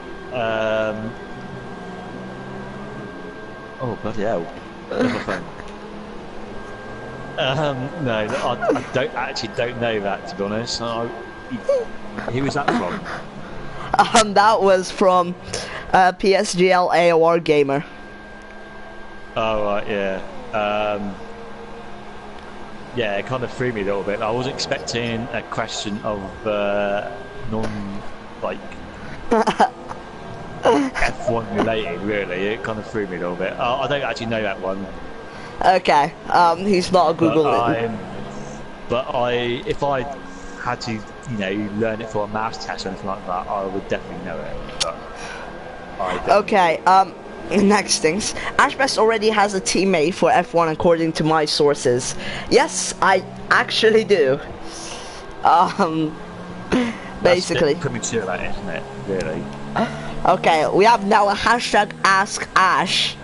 Oh, bloody hell. Where's my phone? No, I don't know that, to be honest. Who was that from? That was from PSGL AOR Gamer. Oh, right, yeah. Yeah, it kind of threw me a little bit. I was expecting a question of F1 related, really. It kind of threw me a little bit. I don't actually know that one. Okay, he's not a Google. If I had to, learn it for a maths test or anything like that, I would definitely know it. But okay, next things. Ashbest already has a teammate for F1 according to my sources. Yes, I actually do. Basically. That's premature, that, isn't it? Really. Okay, we have now a hashtag Ask Ash.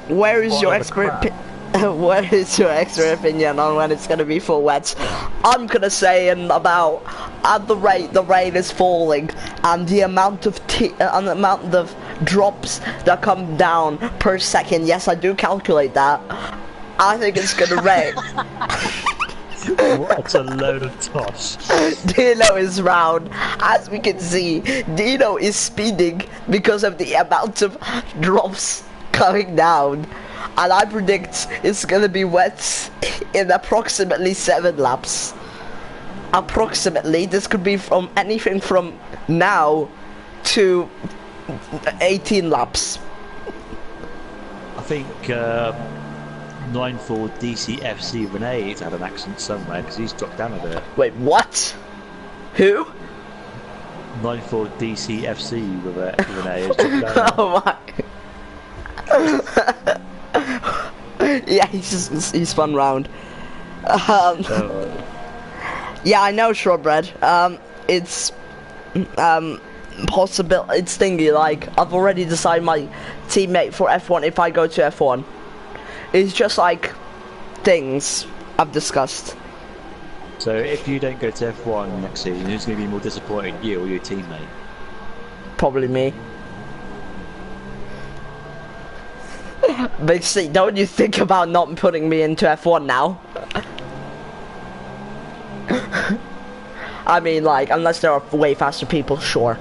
Where is your expert? What is your expert opinion on when it's gonna be full wets? I'm gonna say at the rate the rain is falling and the amount of drops that come down per second. Yes, I do calculate that. I think it's gonna rain. What a load of tosh. Dino is round. As we can see, Dino is speeding because of the amount of drops coming down. And I predict it's gonna be wet in approximately 7 laps. Approximately. This could be from anything from now to 18 laps. I think 94 DCFC Renee's had an accident somewhere because he's dropped down a bit. Wait, what? Who? 94 DCFC Renee has dropped down. Oh my. Yeah, he's fun round. Yeah, I know, Shortbread. It's possible. It's thingy. Like, I've already decided my teammate for F1 if I go to F1. It's just like things I've discussed. So if you don't go to F1 next season, who's going to be more disappointed, you or your teammate? Probably me. But see, don't you think about not putting me into F1 now? I mean, like, unless there are way faster people, sure.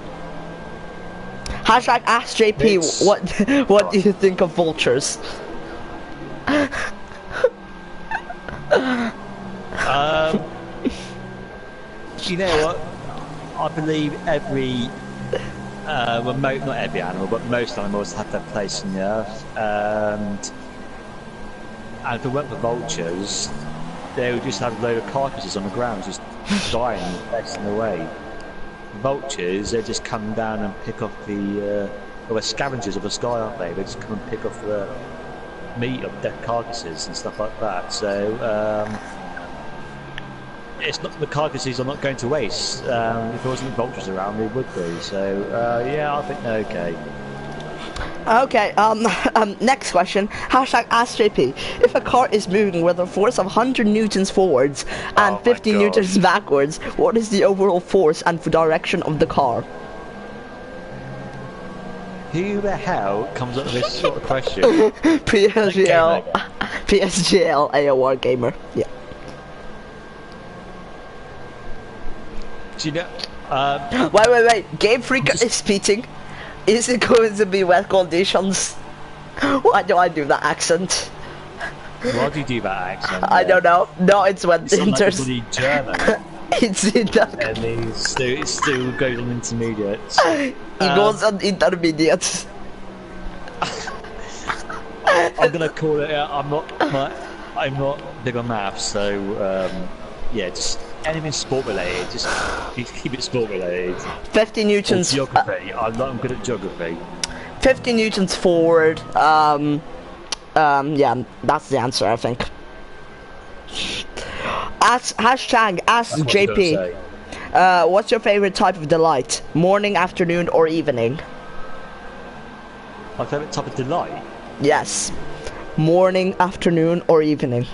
Hashtag ask JP, what do you think of vultures? You know what? I believe every well, not every animal, but most animals have their place in the earth. And if it weren't for vultures, they would just have a load of carcasses on the ground, just dying, wasting away. Vultures, they just come down and pick off the. Well, they're scavengers of the sky, aren't they? They just come and pick off the meat of dead carcasses and stuff like that. So it's not the carcasses are not going to waste. If there wasn't vultures around, they would be. So yeah, I think they're okay. Okay, next question. Hashtag AskJP. If a car is moving with a force of 100 newtons forwards and 50 newtons backwards, what is the overall force and direction of the car? Who the hell comes up with this sort of question? PSGL AOR gamer. Yeah. Do you know? Wait. Game Freaker is speaking. Is it going to be wet conditions? Why do I do that accent? Why do you do that accent? I don't know. No, it's when it's like German. It's in that. And it still goes on intermediates. He goes on intermediates. I'm gonna call it. I'm not big on maths, so yeah, just anything sport related. Just keep it sport related. 50 newtons. Or geography. I'm good at geography. 50 newtons forward. Yeah, that's the answer, I think. Hashtag AskJP. What's your favorite type of delight? Morning, afternoon, or evening? My favorite type of delight? Yes. Morning, afternoon, or evening?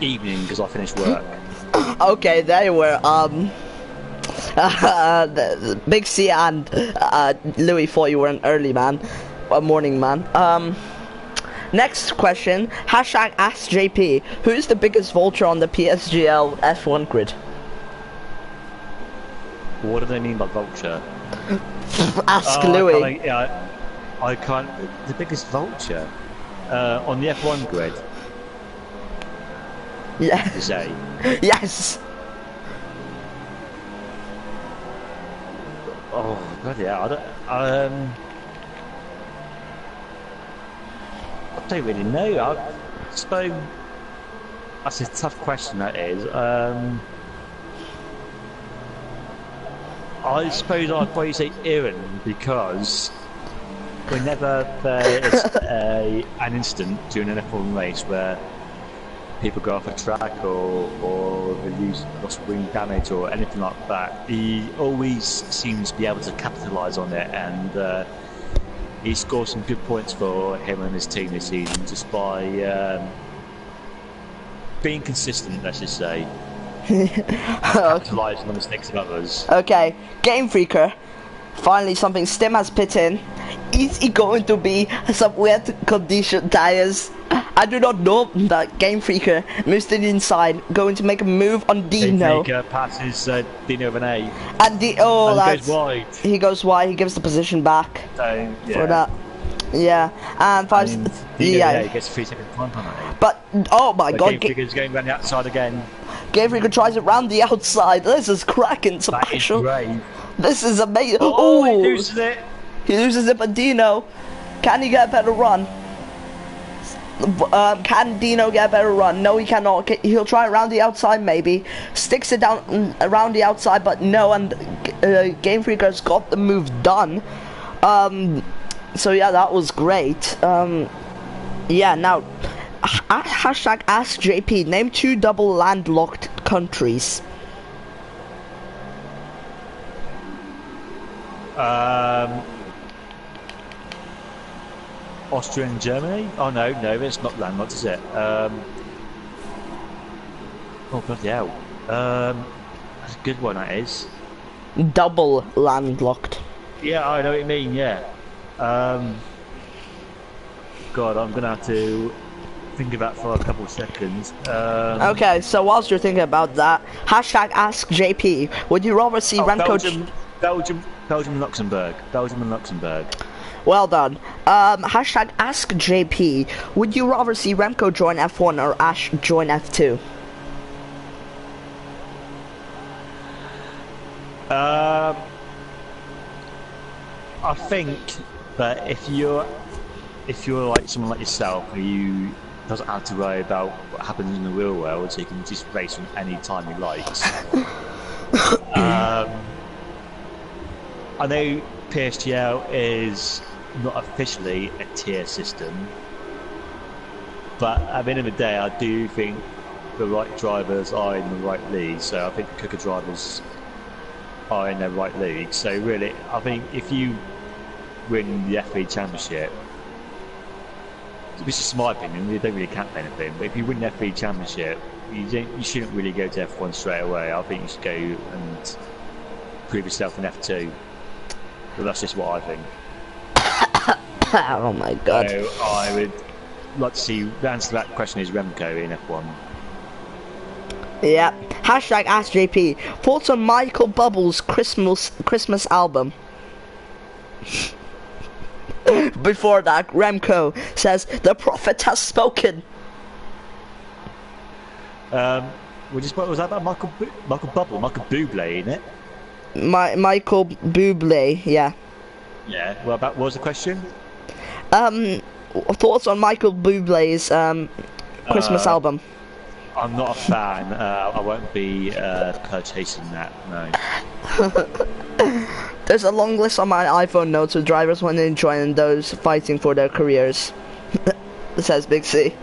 Evening, because I finished work. Okay, there you were. Big C and Louis thought you were an early man, a morning man. Next question. Hashtag AskJP. Who's the biggest vulture on the PSGL F1 grid? What do they mean by vulture? Ask Louis. I can't. The biggest vulture on the F1 grid. Yeah. To say. Yes. Oh god, yeah. I don't really know. I suppose that's a tough question. That is. I suppose I'd probably say Aaron, because whenever there is an incident during an F1 race where people go off a track or they lose lots of wing damage or anything like that, he always seems to be able to capitalise on it, and he scored some good points for him and his team this season just by being consistent, let's just say. Capitalising on the mistakes of others. Okay, Game Freaker. Finally, something Stim has put in. Is it going to be some wet condition tires? I do not know that Game Freaker moves to the inside, going to make a move on Dino. Game Freaker passes Dino with an A. And he goes wide. He goes wide. He gives the position back So, yeah. for that. Yeah, and five. Yeah, he gets 3 seconds time penalty. But oh my god, Game Freaker's going around the outside again. Game Freaker tries it round the outside. This is cracking some action. This is amazing. Oh, he loses it. He loses it, but Dino, can he get a better run? Can Dino get a better run? No, he cannot. He'll try around the outside, maybe. Sticks it down around the outside, but no, and Game Freaker's got the move done. So yeah, that was great. Yeah, now, hashtag AskJP. Name 2 double landlocked countries. Austria and Germany? Oh no, it's not landlocked, is it? Oh bloody hell. That's a good one, that is. Double landlocked. Yeah, I know what you mean, yeah. God, I'm gonna have to think of that for a couple of seconds. Okay, so whilst you're thinking about that, hashtag AskJP. Would you rather see Remco... Belgium and Luxembourg. Belgium and Luxembourg. Well done. Hashtag AskJP. Would you rather see Remco join F1 or Ash join F2? Um, I think that if you're like someone like yourself, who you doesn't have to worry about what happens in the real world, so you can just race on any time he likes. I know PSGL is not officially a tier system, but at the end of the day, I do think the right drivers are in the right league. So I think the quicker drivers are in the right league. So really, I think if you win the FP Championship, which is my opinion, you don't really count anything, but if you win the FP Championship, you shouldn't really go to F1 straight away. I think you should go and prove yourself in F2. But that's just what I think. Oh my god. So I would like to see, the answer to that question is Remco in F1. Yeah. Hashtag AskJP. Thoughts on Michael Bubble's Christmas album? Before that, Remco says, "The prophet has spoken." What was that about? Michael Bublé, in it? Michael Bublé, yeah. Yeah. Well, what was the question? Thoughts on Michael Bublé's Christmas album? I'm not a fan. I won't be purchasing that. No. There's a long list on my iPhone notes of drivers when they join and those fighting for their careers. Says Big C.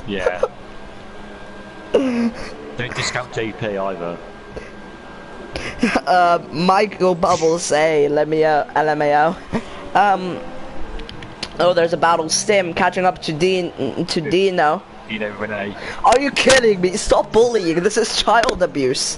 Yeah. Don't discount JP either. Michael Bubbles say LMAO. Oh, there's a battle. Stim catching up to Dino. Dino Renee. Are you kidding me? Stop bullying. This is child abuse.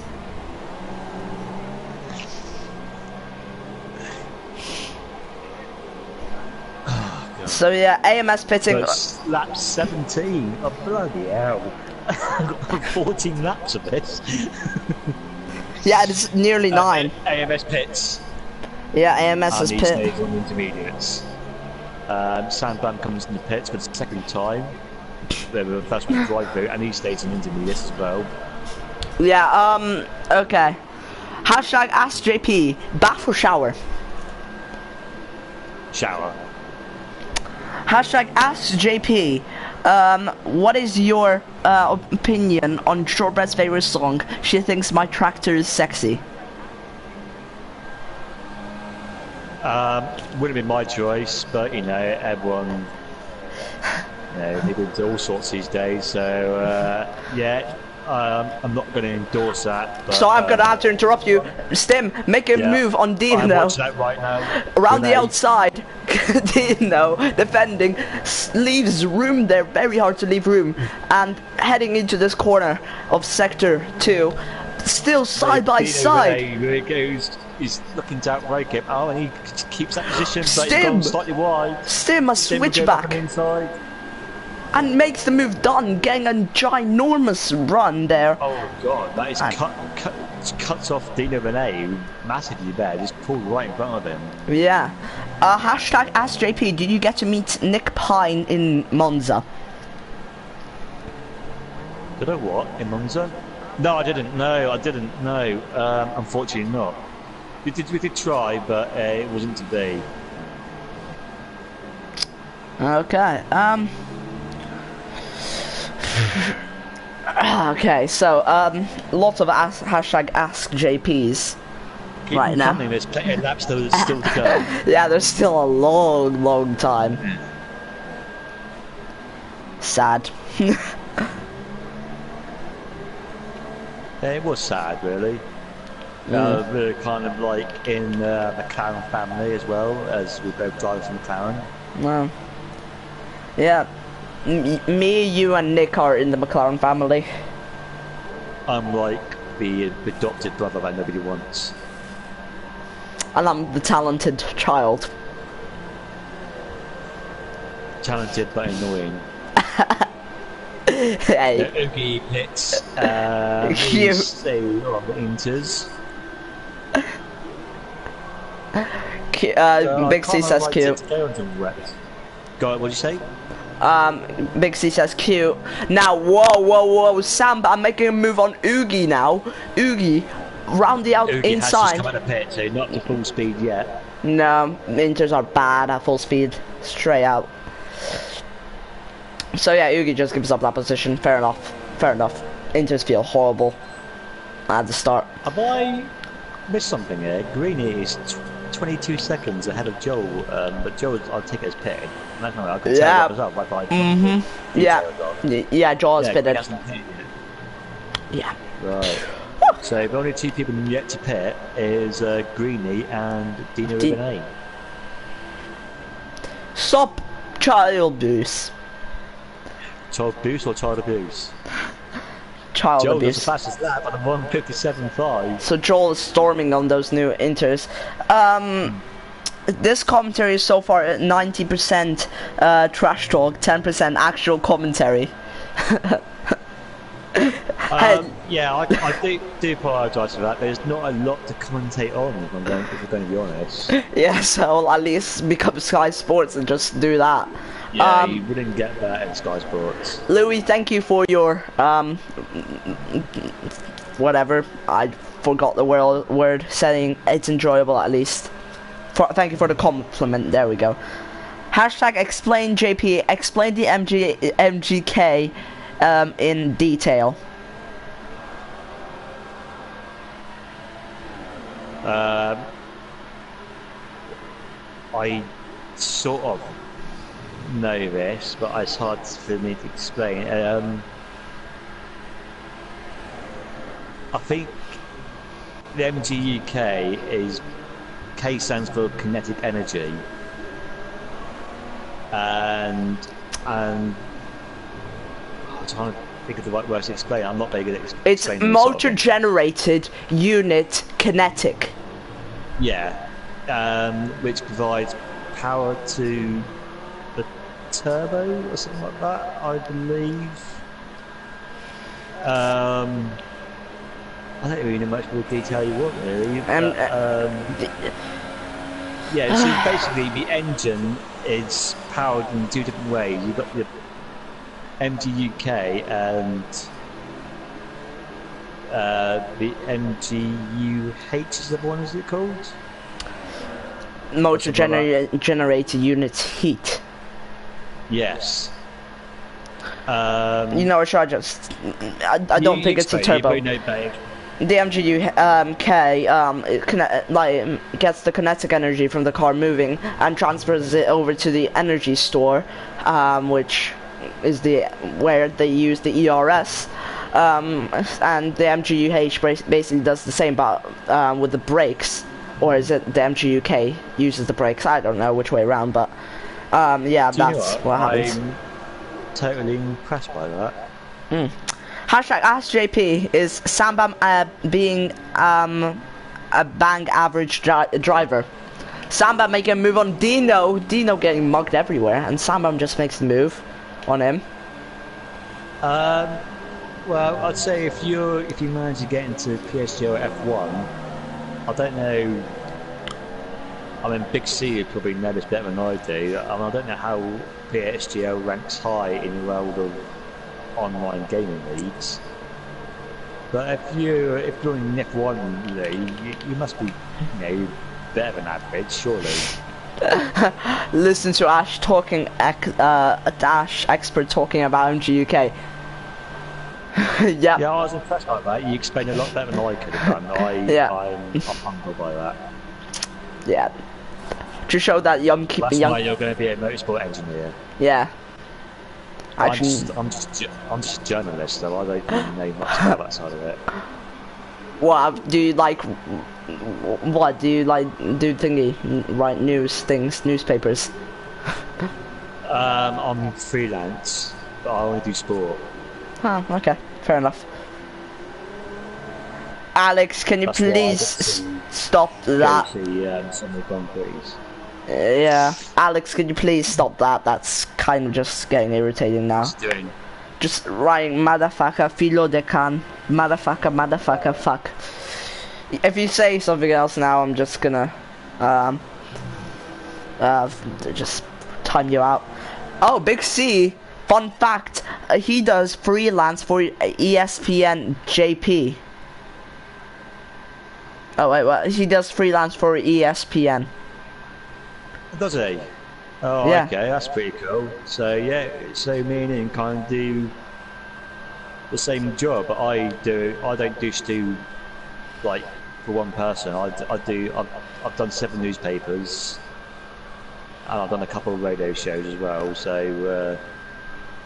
So yeah, AMS pitting. Lap 17. Oh bloody hell! I've got 14 laps of this. Yeah, it's nearly 9. AMS pits. Yeah, AMS is pit. Stays on intermediates. Sandbam comes in the pits for the second time. They were the first one to drive through, and he stays in intermediates as well. Yeah. Okay. Hashtag AskJP. Bath or shower? Shower. Hashtag AskJP. What is your opinion on Shortbread's favorite song? She thinks my tractor is sexy. Wouldn't have been my choice, but you know, everyone, you know, they do all sorts these days. So yeah, I'm not going to endorse that. But, so I'm going to have to interrupt you. Stim, make a move on Dino. I'm watching that right now. Around the outside. Dino defending, leaves room there, very hard to leave room, and heading into this corner of sector 2, still side by side. Here he goes, he's looking to outbreak him. Oh, and he keeps that position, but Stim, he's gone slightly wide. Stim a switchback and makes the move done, getting a ginormous run there. Oh god, that is cuts off Dino Renee massively there, just pulled right in front of him. Yeah. Hashtag AskJP, did you get to meet Nick Pine in Monza? Did I what? In Monza? No, I didn't. No, I didn't. No, unfortunately not. We did try, but it wasn't to be. Okay. Okay, so lots of hashtag AskJPs right now. There's plenty of laps still to go. Yeah, there's still a long time. Sad. It was sad, really. We're kind of like in the McLaren family as well, as we both drive from McLaren. Well, yeah. Me, you, and Nick are in the McLaren family. I'm like the adopted brother that nobody wants. And I'm the talented child. Talented but annoying. Hey. Oogie pits. Cute. Stay on the inters. Big C says cute. Go on, what'd you say? Big C says cute. Now, whoa, Sam, I'm making a move on Oogie now. Oogie, round the Ugi has just inside. come out of pit, so not to full speed yet. No, Inters are bad at full speed, straight out. So yeah, Ugi just gives up that position. Fair enough. Fair enough. Inters feel horrible at the start. Have I missed something here? Greeny is 22 seconds ahead of Joel, but Joel, I'll take it as pitting. I can tell what was up. Yeah, Joel is pitted. Yeah. Right. So the only two people yet to pit is Greeny and Dino Ribbonnet. Stop child abuse. Child abuse or child abuse? Child Joel abuse. does the fastest lap on a 1:57.5. So Joel is storming on those new Inters. This commentary is so far at 90% trash talk, 10% actual commentary. Yeah, I do apologise for that. There's not a lot to commentate on, if we're going to be honest. Yeah, so I'll at least become Sky Sports and just do that. Yeah, you wouldn't get that in Sky Sports. Louis, thank you for your whatever. I forgot the word. Saying it's enjoyable at least. Thank you for the compliment. There we go. Hashtag explain JP. Explain the MGK in detail. I sort of know this, but it's hard for me to explain. I think the MGUK is K stands for kinetic energy, and I'm trying to think of the right words to explain. I'm not very good at explaining. It's motor generated unit kinetic. Yeah, which provides power to the turbo or something like that, I believe. I don't really know much more detail you want, really. Yeah, so basically the engine is powered in two different ways. You've got the MGUK and the MGUH is the one, is it called? Motor generated unit heat. Yes. You know, I just I don't think it's a turbo. The MGUK gets the kinetic energy from the car moving and transfers it over to the energy store, which is where they use the ERS, and the MGUH basically does the same, but with the brakes, or is it the MGUK uses the brakes? I don't know which way around, but yeah, that's what happens. I'm totally impressed by that. Hashtag Ask JP, is Sambam being a bang average driver? Sambam making a move on Dino. Dino getting mugged everywhere, and Sambam just makes the move on him. Well, I'd say if you manage to get into PSGL FP, I don't know. I mean, Big C would probably know this better than I do. I don't know how PSGL ranks high in the world of online gaming leagues, but if you're in F1 league, you must be, better than average, surely. Listen to Ash talking, Ash expert talking about MGUK. Yeah, I was impressed by that. You explained a lot better than I could have done. I'm humbled by that. Yeah, to show that young. That's why you're going to be a motorsport engineer. Yeah. I'm just a journalist, so I don't really know much about that side of it. What do you like? What do you like? Do thingy, write newspapers? I'm freelance, but I only do sport. Huh, okay, fair enough. Alex, can you please stop that? Yeah, Alex, can you please stop that? That's kind of just getting irritating now. Just writing motherfucker, filo de can, motherfucker, fuck. If you say something else now, I'm just gonna just time you out. Oh, Big C, fun fact, he does freelance for ESPN JP. Oh wait, what? He does freelance for ESPN. Does he? Oh, Yeah. okay, that's pretty cool. So yeah, so me and him kind of do the same job, but I don't just do like for one person. I've done 7 newspapers, and I've done a couple of radio shows as well. So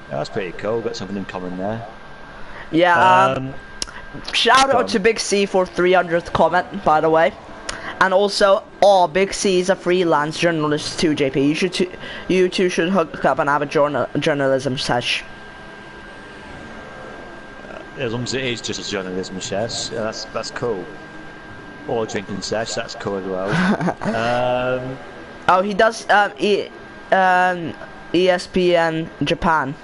yeah, that's pretty cool. Got something in common there. Yeah. Shout out to Big C for 300th comment, by the way. And also, Big C is a freelance journalist too, JP. You two should hook up and have a journalism sesh. As long as it is just a journalism sesh, that's cool. Or a drinking sesh, that's cool as well. Oh, he does ESPN Japan.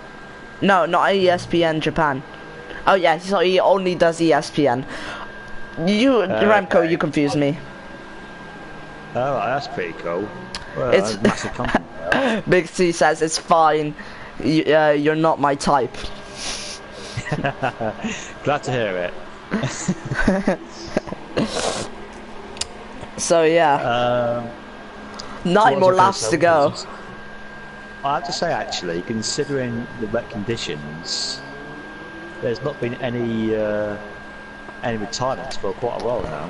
No, not ESPN Japan. Oh yeah, so he only does ESPN. Remco, you confuse me. Oh, that's pretty cool. Well, It's that's a massive compliment. Big C says it's fine. You're not my type. Glad to hear it. So yeah, 9 more laps to go. I have to say, actually, considering the wet conditions, there's not been any retirements for quite a while now.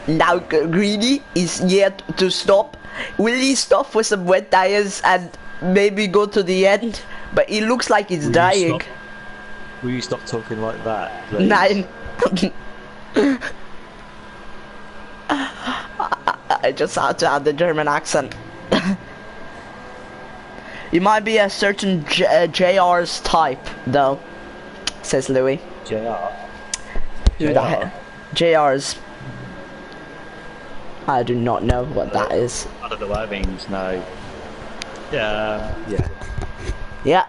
Now Greedy is yet to stop. Will he stop for some wet tires and maybe go to the end? But he looks like he's dying. Will you stop talking like that, please? 9. I just had to add the German accent. You might be a certain JR's type, though, says Louis. JR? Who the heck? JR's. I do not know what that is. I don't know what it means, no. Yeah. Yeah.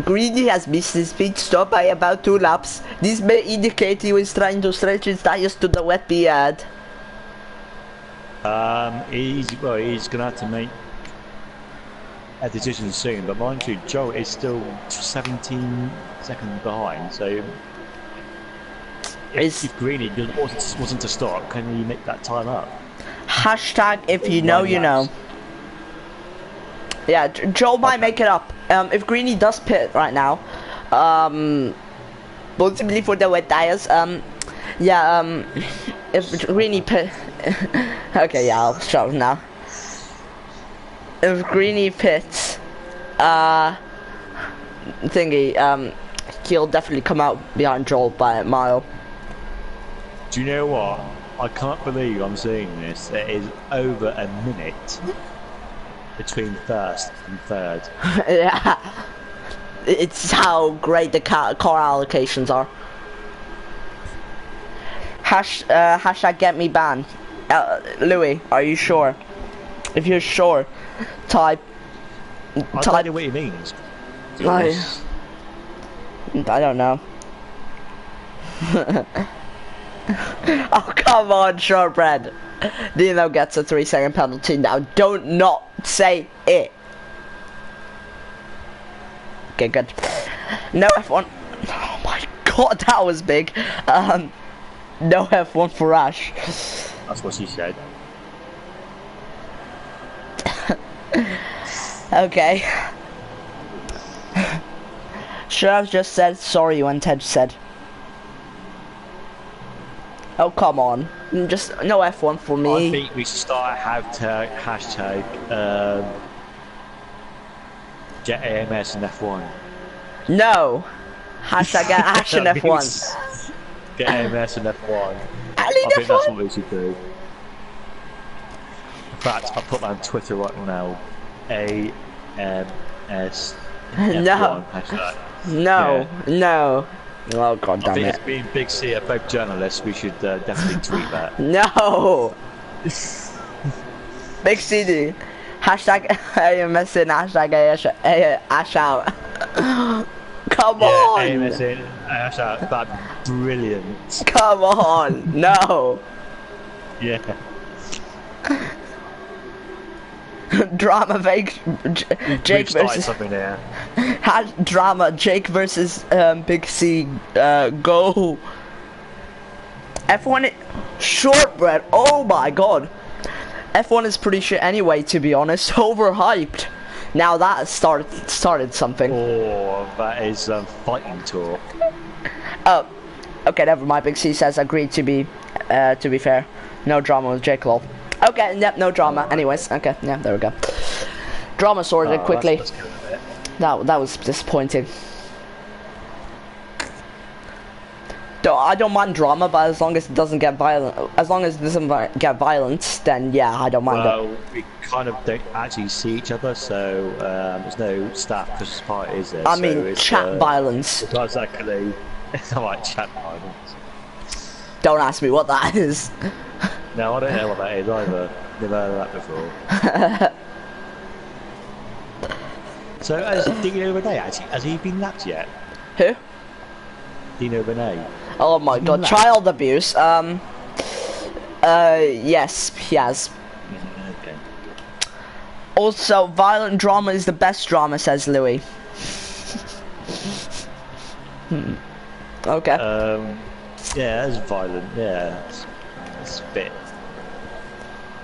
Greedy has missed his pit stop by about 2 laps. This may indicate he was trying to stretch his tires to the wet pad. He's gonna have to make a decision soon, but mind you, Joe is still 17 seconds behind, so if Greeny wasn't to stop, can he make that time up? Hashtag if you know, you know. Yeah, Joel might make it up. If Greeny does pit right now, possibly for the wet tires, if Greeny pit, okay, yeah, I'll shut up now. If Greeny pits, he'll definitely come out behind Joel by a mile. Do you know what? I can't believe I'm seeing this. There is over a minute between first and third. Yeah, it's how great the car allocations are. Hashtag get me banned. Louis, are you sure? If you're sure, type. I don't know what he means. I don't know. Oh come on, shortbread. Dino gets a 3-second penalty now. Don't not say it. Okay, good. No F1. Oh my god, that was big. No F1 for Ash. That's what she said. Okay. Sheriff just said sorry when Ted said. Oh come on, just no F1 for me. I think we should start hashtag Jet AMS and F1. No. Hashtag Ash and F1. Get AMS and F1. I think F1. that's what we should do. In fact, I'll put that on Twitter right now. AMS F1 No. hashtag. No. Yeah. No. Oh god damn I think it. it's being Big C are both journalists, we should definitely tweet that. No. Big CD. Hashtag AMS in hashtag Ash out. Come on. AMS in Ash out. That'd be brilliant. Come on. No. Yeah. Drama Jake We've started versus something there. drama Jake versus Big C go. F1 shortbread. Oh my god. F1 is pretty shit anyway, to be honest. Overhyped. Now that started something. Oh, that is fighting talk. Oh, okay, never mind. Big C says agreed to be fair. No drama with Jake Lol. Okay, yep, no drama. Anyways, okay, yeah, there we go. Drama sorted quickly. That's good a bit. That was disappointing. I don't mind drama, but as long as it doesn't get violent, then yeah, I don't mind it. Well, we kind of don't actually see each other, so there's no staff Christmas party, is there? I mean, chat violence. It's exactly. It's not like chat violence. Don't ask me what that is. No, I don't know what that is either. Never heard of that before. So, has Dino Renee actually, has he been lapped yet? Who? Dino Renee. Oh my god, child abuse. Yes, he has. Okay. Also, violent drama is the best drama, says Louis. Okay. Yeah, that's violent. Yeah, it's a bit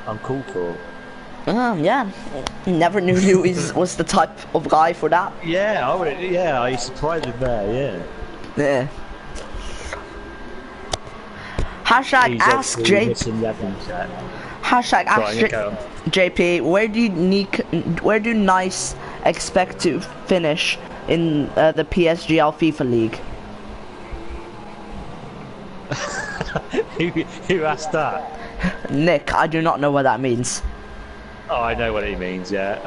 uncalled for. Yeah. Never knew Louis was the type of guy for that. Yeah, I surprised him there. Yeah. Yeah. Hashtag He's ask JP. Hashtag ask JP. Where do Nice expect to finish in the PSGL FIFA League? Who asked that? Nick, I do not know what that means. Oh, I know what it means. Yeah.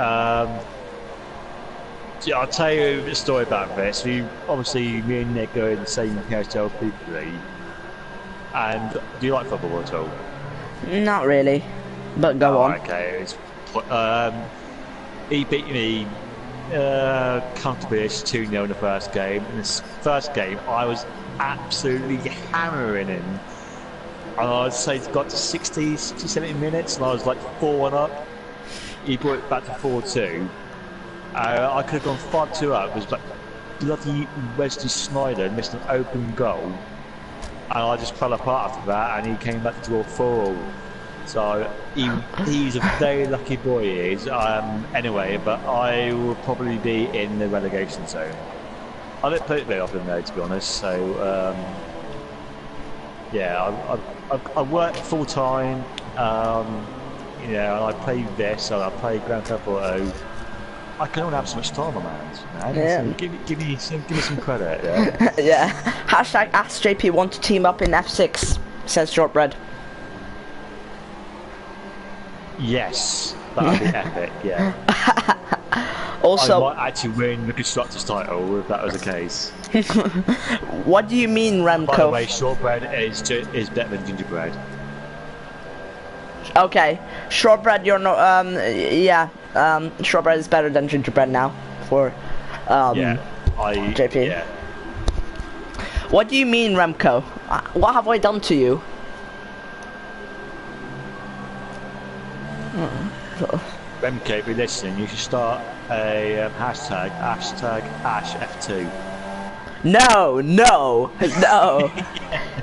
Yeah, I'll tell you a story about this. Obviously, me and Nick are in the same PSGL FIFA League. And do you like football at all? Not really, but go on. Okay. He beat me comfortably 2-0 in the first game. In this first game, I was absolutely hammering him. And I'd say it got to 60, 70 minutes, and I was like 4-1 up. He brought it back to 4-2. I could have gone 5-2 up. It was like bloody Wesley Sneijder missed an open goal. And I just fell apart after that, and he came back to draw 4-4. So he's a very lucky boy, he is. Anyway, but I will probably be in the relegation zone. I don't play it very often though, to be honest. So yeah, I work full time. You know, and I play this, and I play Grand Theft Auto. I can only have so much time on my hands, man. Yeah. So give me some credit, yeah. Yeah. Hashtag ask JP want to team up in F6, says Shortbread. Yes, that would be epic, yeah. Also, I might actually win the Constructors title if that was the case. what do you mean, Remco? By the way, Shortbread is better than Gingerbread. Okay, Shortbread, you're not, yeah, Shortbread is better than Gingerbread now, for, JP. Yeah. What do you mean, Remco? What have I done to you? Remco, if you're listening, you should start a hashtag AshF2. No, no, no,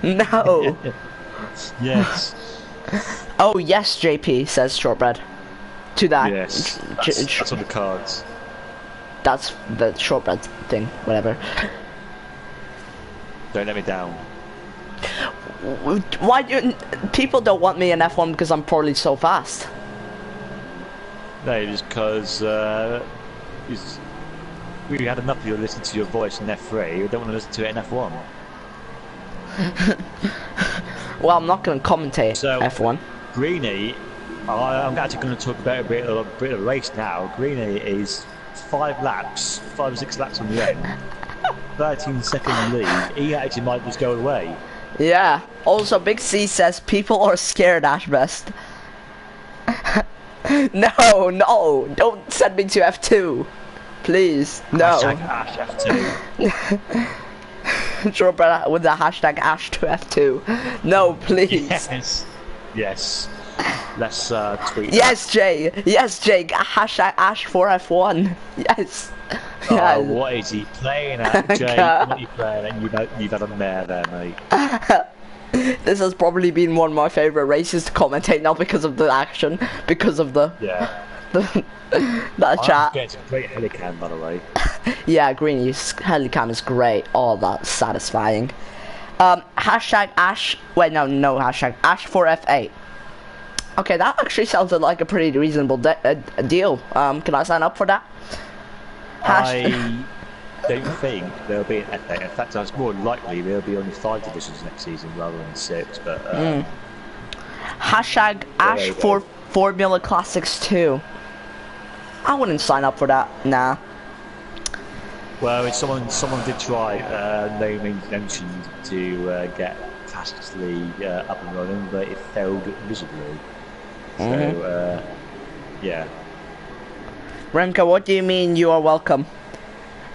no. Yes. Oh yes, JP, says Shortbread. To that. Yes. That's on the cards. That's the Shortbread thing, whatever. Don't let me down. Why do people don't want me in F1 because I'm probably so fast? No, just because we had enough of you listening to your voice in F3. We don't want to listen to it in F1. Well, I'm not going to commentate So, F1. Greeny, I'm actually going to talk about a bit of the race now. Greeny is 5 or 6 laps on the end. 13-second lead. He actually might just go away. Yeah. Also, Big C says people are scared, Ashbest. No, no, don't send me to F2. Please, no. Hashtag AshF2. Shortbread with the hashtag Ash to F2. No, please. Yes. Yes. Let's tweet Yes, Jay. Yes, Jay. Hashtag Ash for F1. Yes. Oh, Yes. what is he playing at, Jay? What are you playing at? You've had a mare there, mate. This has probably been one of my favorite races to commentate, not because of the action, because of the that chat. It's a great helicam, by the way. Yeah, Greeny's helicam is great. Oh, that's satisfying. Hashtag Ash. Wait, no, hashtag Ash for F8. Okay, that actually sounds like a pretty reasonable deal. Can I sign up for that? I don't think there'll be an F8. In fact, it's more likely there'll be only 5 divisions next season rather than 6. But hashtag Ash for Formula Classics 2. I wouldn't sign up for that. Nah. Well, if someone did try, no means mentioned, to get Classics League up and running, but it failed miserably. So, yeah. Remco, what do you mean you are welcome?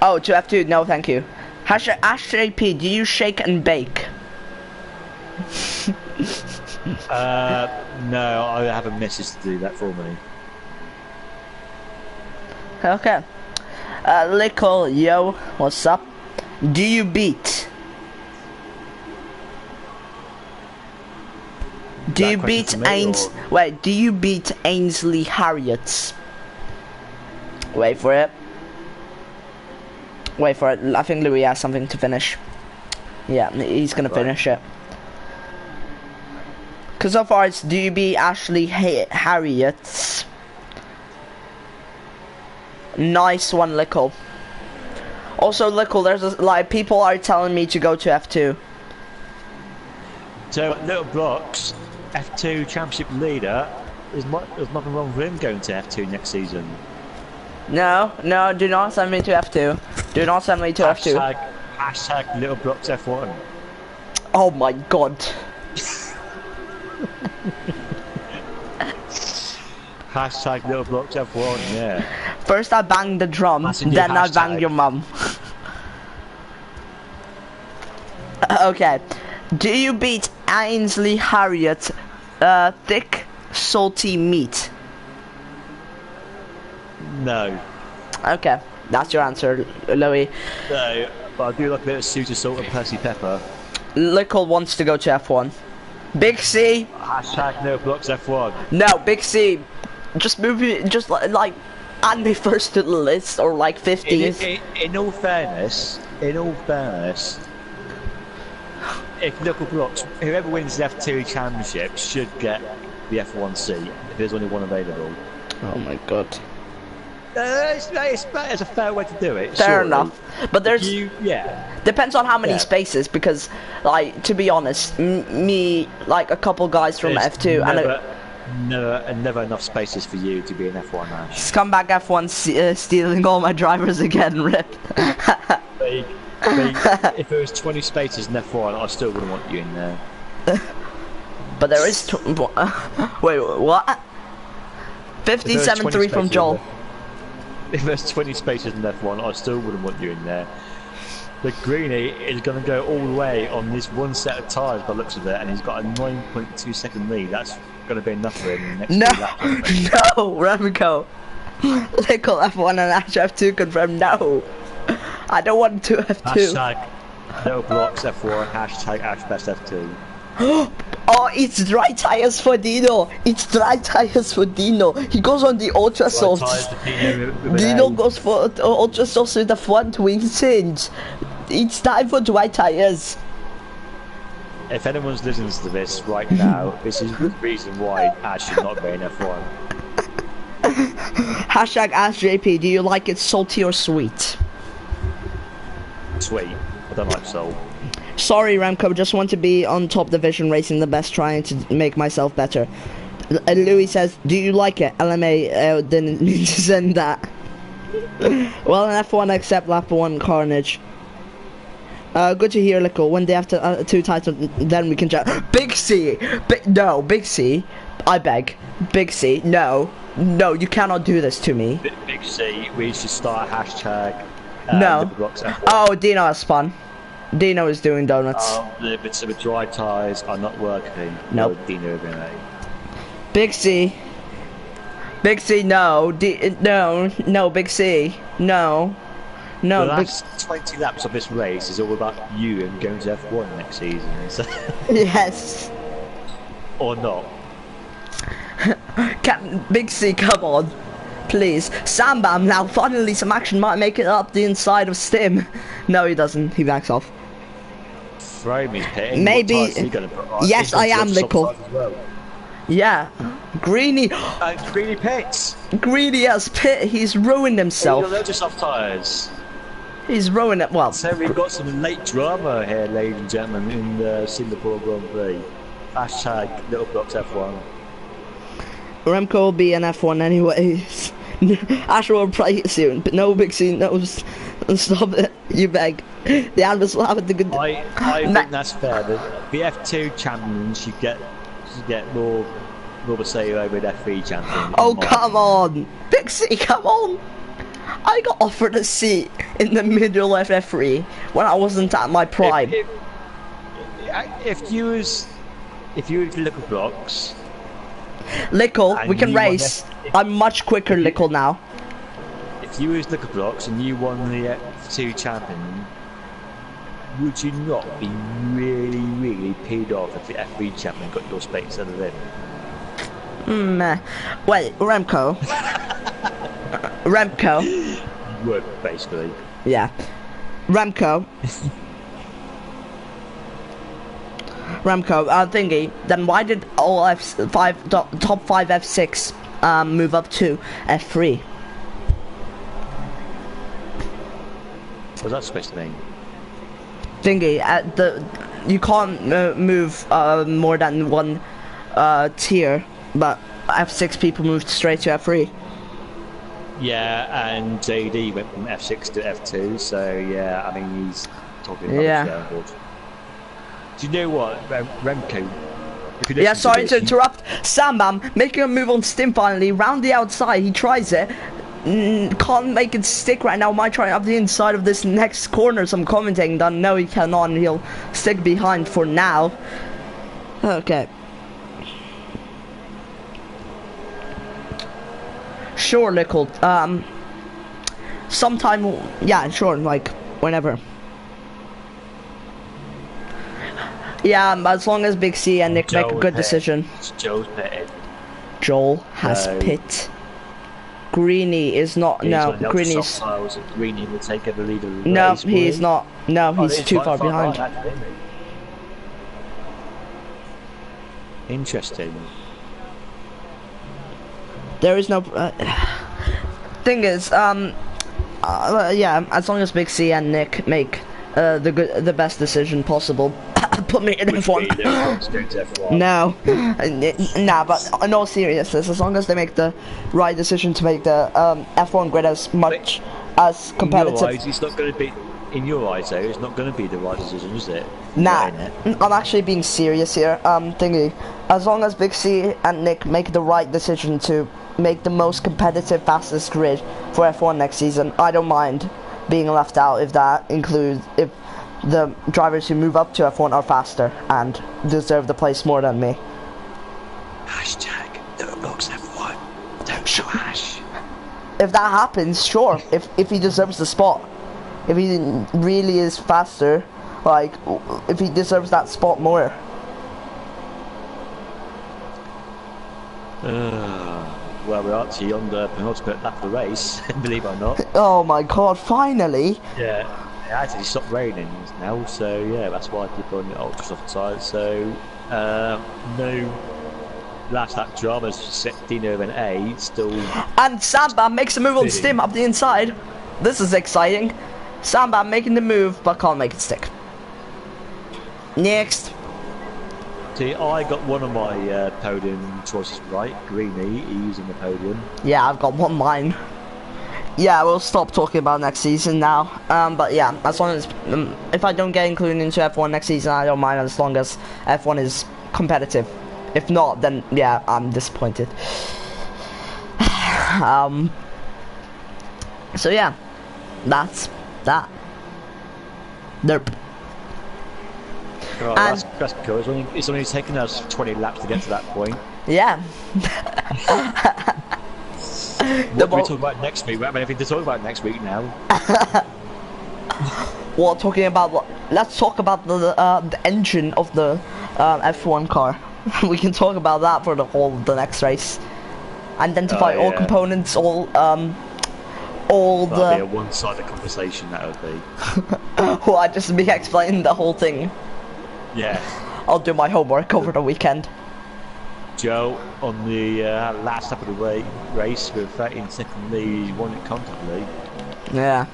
Oh, to F2, no thank you. Hashtag AshJP, do you shake and bake? No, I have a message to do that for me. Okay. Lickle, yo, what's up? Do you beat? Do you beat Wait, do you beat Ainsley Harriot's? Wait for it. Wait for it. I think Louis has something to finish. Yeah, he's gonna finish it. Cause so far it's do you beat Ashley Harriot's? Nice one, Lickle. Also, Lickle, there's like people are telling me to go to F2. So, Little Blocks, F2 Championship leader. There's nothing wrong with him going to F2 next season. No, do not send me to F2. Do not send me to F2. Hashtag Little Blocks F1. Oh my god. Hashtag Little Blocks F1, yeah. First I bang the drum, then I bang your mum. Okay. Do you beat Ainsley Harriot thick, salty meat? No. Okay, that's your answer, Louis. No, but I do like a bit of Suter salt and Percy Pepper. Lickle wants to go to F1. Big C. Hashtag no blocks F1. No, Big C. Just move it, just like add me first to the list or like 15th. In all fairness, if Little Blocks, whoever wins the F2 championship should get the F1 seat if there's only one available. Oh my god. It's a fair way to do it. Fair enough, but there's depends on how many spaces, because like to be honest, me like a couple guys from F2 and never enough spaces for you to be an F1 Ash. Scumbag F1 stealing all my drivers again, rip. If there was 20 spaces in F1, I still wouldn't want you in there. But there is wait, what? 57-3 from Joel. If there's 20 spaces in F1, I still wouldn't want you in there. The Greenie is going to go all the way on this one set of tyres by the looks of it, and he's got a 9.2 second lead. That's going to be enough for him next No, Remco. Lickle F1 and Ash F2 confirmed no. I don't want to F2. Hashtag no blocks F1, hashtag Ash best F2. Oh, it's dry tires for Dino. It's dry tires for Dino. He goes on the ultra softs. Dino goes for ultra softs with the front wing cinch. It's time for dry tires. If anyone's listening to this right now, this is the reason why Ash should not be in F1. Hashtag AskJP, do you like it salty or sweet? Sweet. I don't like salt. Sorry, Remco, just want to be on top division racing the best, trying to make myself better. Louis says, do you like it? LMA didn't need to send that. Well, an F1 except lap 1 carnage. Good to hear, Lickle. When they have to, 2 titles, then we can chat. Big C! No, Big C. I beg. Big C, no. No, you cannot do this to me. Big C, we should start a hashtag. No. Oh, Dino has fun. Dino is doing donuts. The bits of dry tyres are not working. Nope. No, Dino again. Big C. Big C, no. No, Big C. No. No, the last 20 laps of this race is all about you and going to F1 next season. So yes. or not. Captain Big C, come on. Please. Sam Bam, now finally some action might make it up the inside of Stim. No, he doesn't. He backs off. Throw me pitting. Maybe. What tires is he gonna put on? Yes, I am, Lickle. Well. Yeah. Greeny. Greeny pits. Greeny has pit. He's ruined himself. He's got loads of soft tyres. He's ruined it. Well. So we've got some late drama here, ladies and gentlemen, in the Singapore Grand Prix. Hashtag Little Blocks F1. Remco will be an F1 anyways. Asher will play it soon, but no Big C knows. Stop it, you beg. The Albus will have the good. I think that's fair. The F2 champions should get more of a say over the F3 champion. Oh come on, Big C, come on! I got offered a seat in the middle of F3 when I wasn't at my prime. If you was Little Blocks. Lickle, we can race. I'm much quicker, Lickle, now. If you was Little Blocks and you won the F2 champion, would you not be really peed off if the F3 champion got your space instead of him? Wait, Remco. Remco. You would, basically. Yeah. Remco. Remco, thingy, then why did all F5, top 5 F6 move up to F3? What's that supposed to mean? Thingy, you can't move more than one tier, but F6 people moved straight to F3. Yeah, and JD went from F6 to F2, so yeah, I mean, he's talking about the Do you know what, Remco? Yeah, sorry to interrupt. Sambam making a move on Stim finally, round the outside, he tries it. Can't make it stick right now, might try up the inside of this next corner, some commentating done. No, he cannot, and he'll stick behind for now. Okay. Sure, Lickle. Sometime, yeah, sure, like, whenever. Yeah, as long as Big C and Nick make a good decision. Joel's pitted. Joel has pit. Greeny is not. No, Greeny's. Greeny will take over the lead of the No, race, he's not. No, he's too far behind. Interesting. There is no. Thing is, yeah, as long as Big C and Nick make the best decision possible. Put me in F1. No, nah, but in all seriousness, as long as they make the right decision to make the F1 grid as much as competitive. In your eyes, it's not going to be. In your eyes, though, it's not going to be the right decision, is it? Nah, I'm actually being serious here. Thingy, as long as Big C and Nick make the right decision to make the most competitive, fastest grid for F1 next season, I don't mind being left out if that includes if the drivers who move up to F1 are faster and deserve the place more than me. Hashtag Little Blocks F1. Don't show Ash. If that happens, sure. If he deserves the spot, if he really is faster, like if he deserves that spot more. Well, we're actually on the penultimate lap of the race, believe it or not. Oh my god! Finally. Yeah. It actually stopped raining now, so yeah, that's why people are on the ultra soft side. So no last lap dramas, 16 over an 8 still. And Samba makes a move on Stim up the inside. This is exciting. Samba making the move, but can't make it stick. Next. See, I got one of my podium choices right. Greeny, he's in the podium. Yeah, I've got one mine. Yeah, we'll stop talking about next season now. But yeah, as long as if I don't get included into F1 next season, I don't mind as long as F1 is competitive. If not, then yeah, I'm disappointed. So yeah, that's that. Derp. Oh, that's cool. It's only taken us 20 laps to get to that point. Yeah. What we talk about next week? We don't have anything to talk about next week now. Well, let's talk about the engine of the F1 car. We can talk about that for the whole of the next race. Identify all components, all That'll the. be a one-sided conversation. That would be. Well, I just be explaining the whole thing. Yeah. I'll do my homework over the weekend. Joe, on the last lap of the race with 13 second lead, he won it comfortably. Yeah.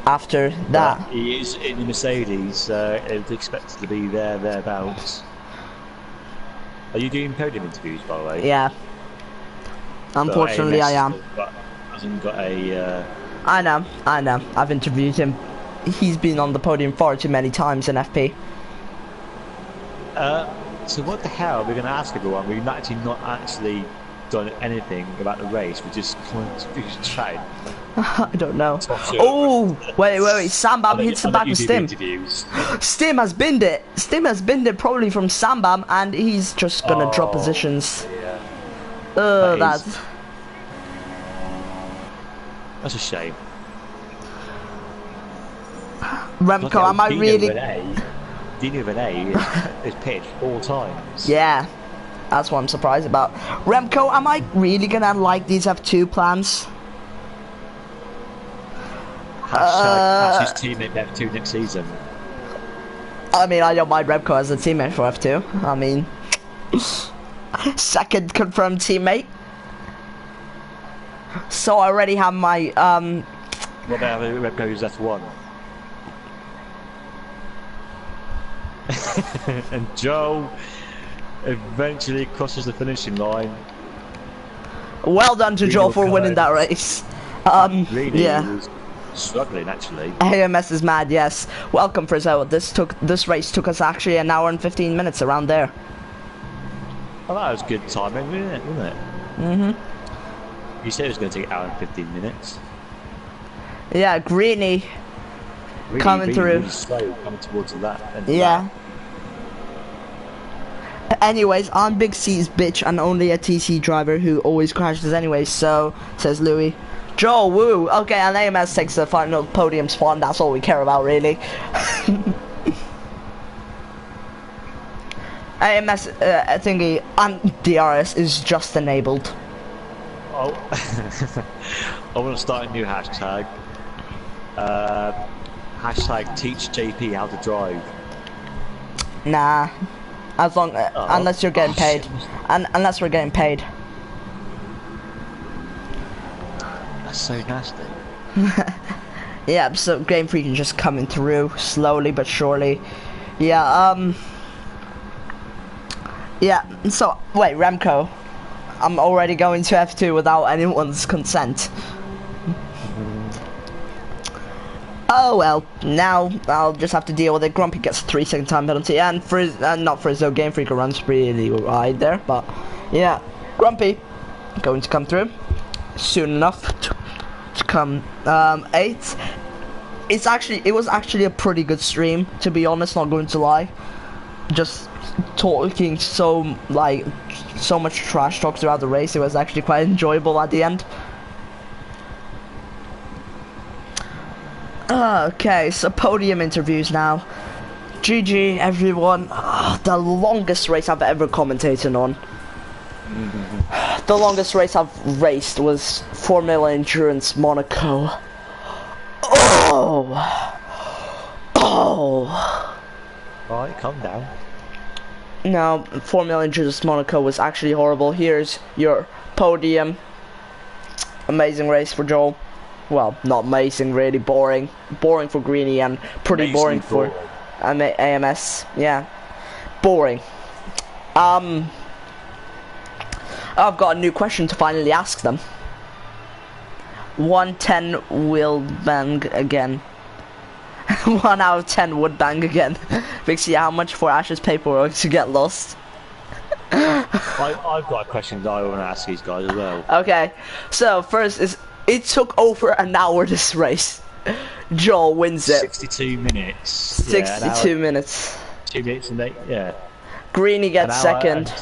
After that, but he is in the Mercedes. It's expected to be thereabouts. Are you doing podium interviews, by the way? yeah. Unfortunately, I am. Hasn't got a. I know. I've interviewed him. He's been on the podium far too many times in FP. So what the hell are we going to ask everyone? We've not actually done anything about the race. We just chatting. I don't know. Oh, wait. Sam Bam hits the back with Stim. Stim has binned it. Stim has binned it probably from Sam Bam, and he's just gonna drop positions. Yeah. That's a shame. Remco, am I really? Dino Renee is pitched 4 times. Yeah, that's what I'm surprised about. Remco, am I really gonna like these F2 plans? Hashtag his teammate F2 next season. I mean, I don't mind Remco as a teammate for F2. I mean, second confirmed teammate. So I already have my What about Remco's F1? And Joe eventually crosses the finishing line. Well done to Joe for winning that race. Really, yeah. He was struggling actually. AMS is mad, yes. Welcome, Frizzo. This race took us actually an hour and 15 minutes around there. Well, that was good timing, wasn't it? Mhm. You said it was going to take an hour and 15 minutes. Yeah, Greeny coming through. Really slow coming towards that. Yeah. Anyways, I'm Big C's bitch and only a TC driver who always crashes anyway, so, says Louis. Joe, woo! Okay, and AMS takes the final podium spot, and that's all we care about, really. AMS thingy and DRS is just enabled. Oh. I want to start a new hashtag. Hashtag teach JP how to drive. Nah. As long unless you're getting paid. Unless we're getting paid. That's so nasty. Yeah, so Game Freaking just coming through slowly but surely. Yeah, yeah, so wait, Remco. I'm already going to F2 without anyone's consent. Oh well, now I'll just have to deal with it. Grumpy gets a 3-second time penalty, and not Frizzo, Game Freaker runs really wide there, but yeah, Grumpy going to come through soon enough to come 8th. It was actually a pretty good stream, to be honest, not going to lie. Just talking so much trash talk throughout the race, it was actually quite enjoyable at the end. Okay, so podium interviews now. GG everyone. The longest race I've ever commentated on. The longest race I've raced was Formula Endurance Monaco. Oh. Alright, calm down. No, Formula Endurance Monaco was actually horrible. Here's your podium. Amazing race for Joel. Well, not amazing, really boring. Boring for Greeny and pretty boring for AMS. Yeah, boring. I've got a new question to finally ask them. 110 will bang again. 1 out of 10 would bang again. Vixie, how much for Ash's paperwork to get lost? I've got a question that I want to ask these guys as well. Okay, so first is, it took over an hour this race. Joel wins it. 62 minutes. 62 minutes. 2 minutes and 8, yeah. Greeny gets second.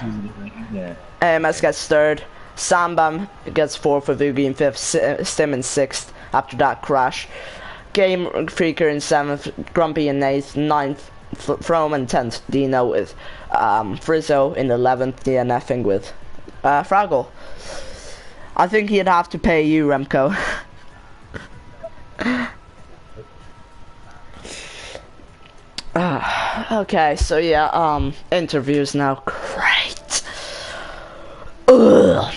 Yeah. AMS gets third. Sambam gets fourth. Vugi in fifth. Stim in sixth. After that crash. Game Freaker in 7th, Grumpy in 8th, 9th, From and 10th, Dino with Frizzo in 11th, DNFing with Fraggle. I think he'd have to pay you, Remco. Okay, so yeah, interviews now. Great. Ugh.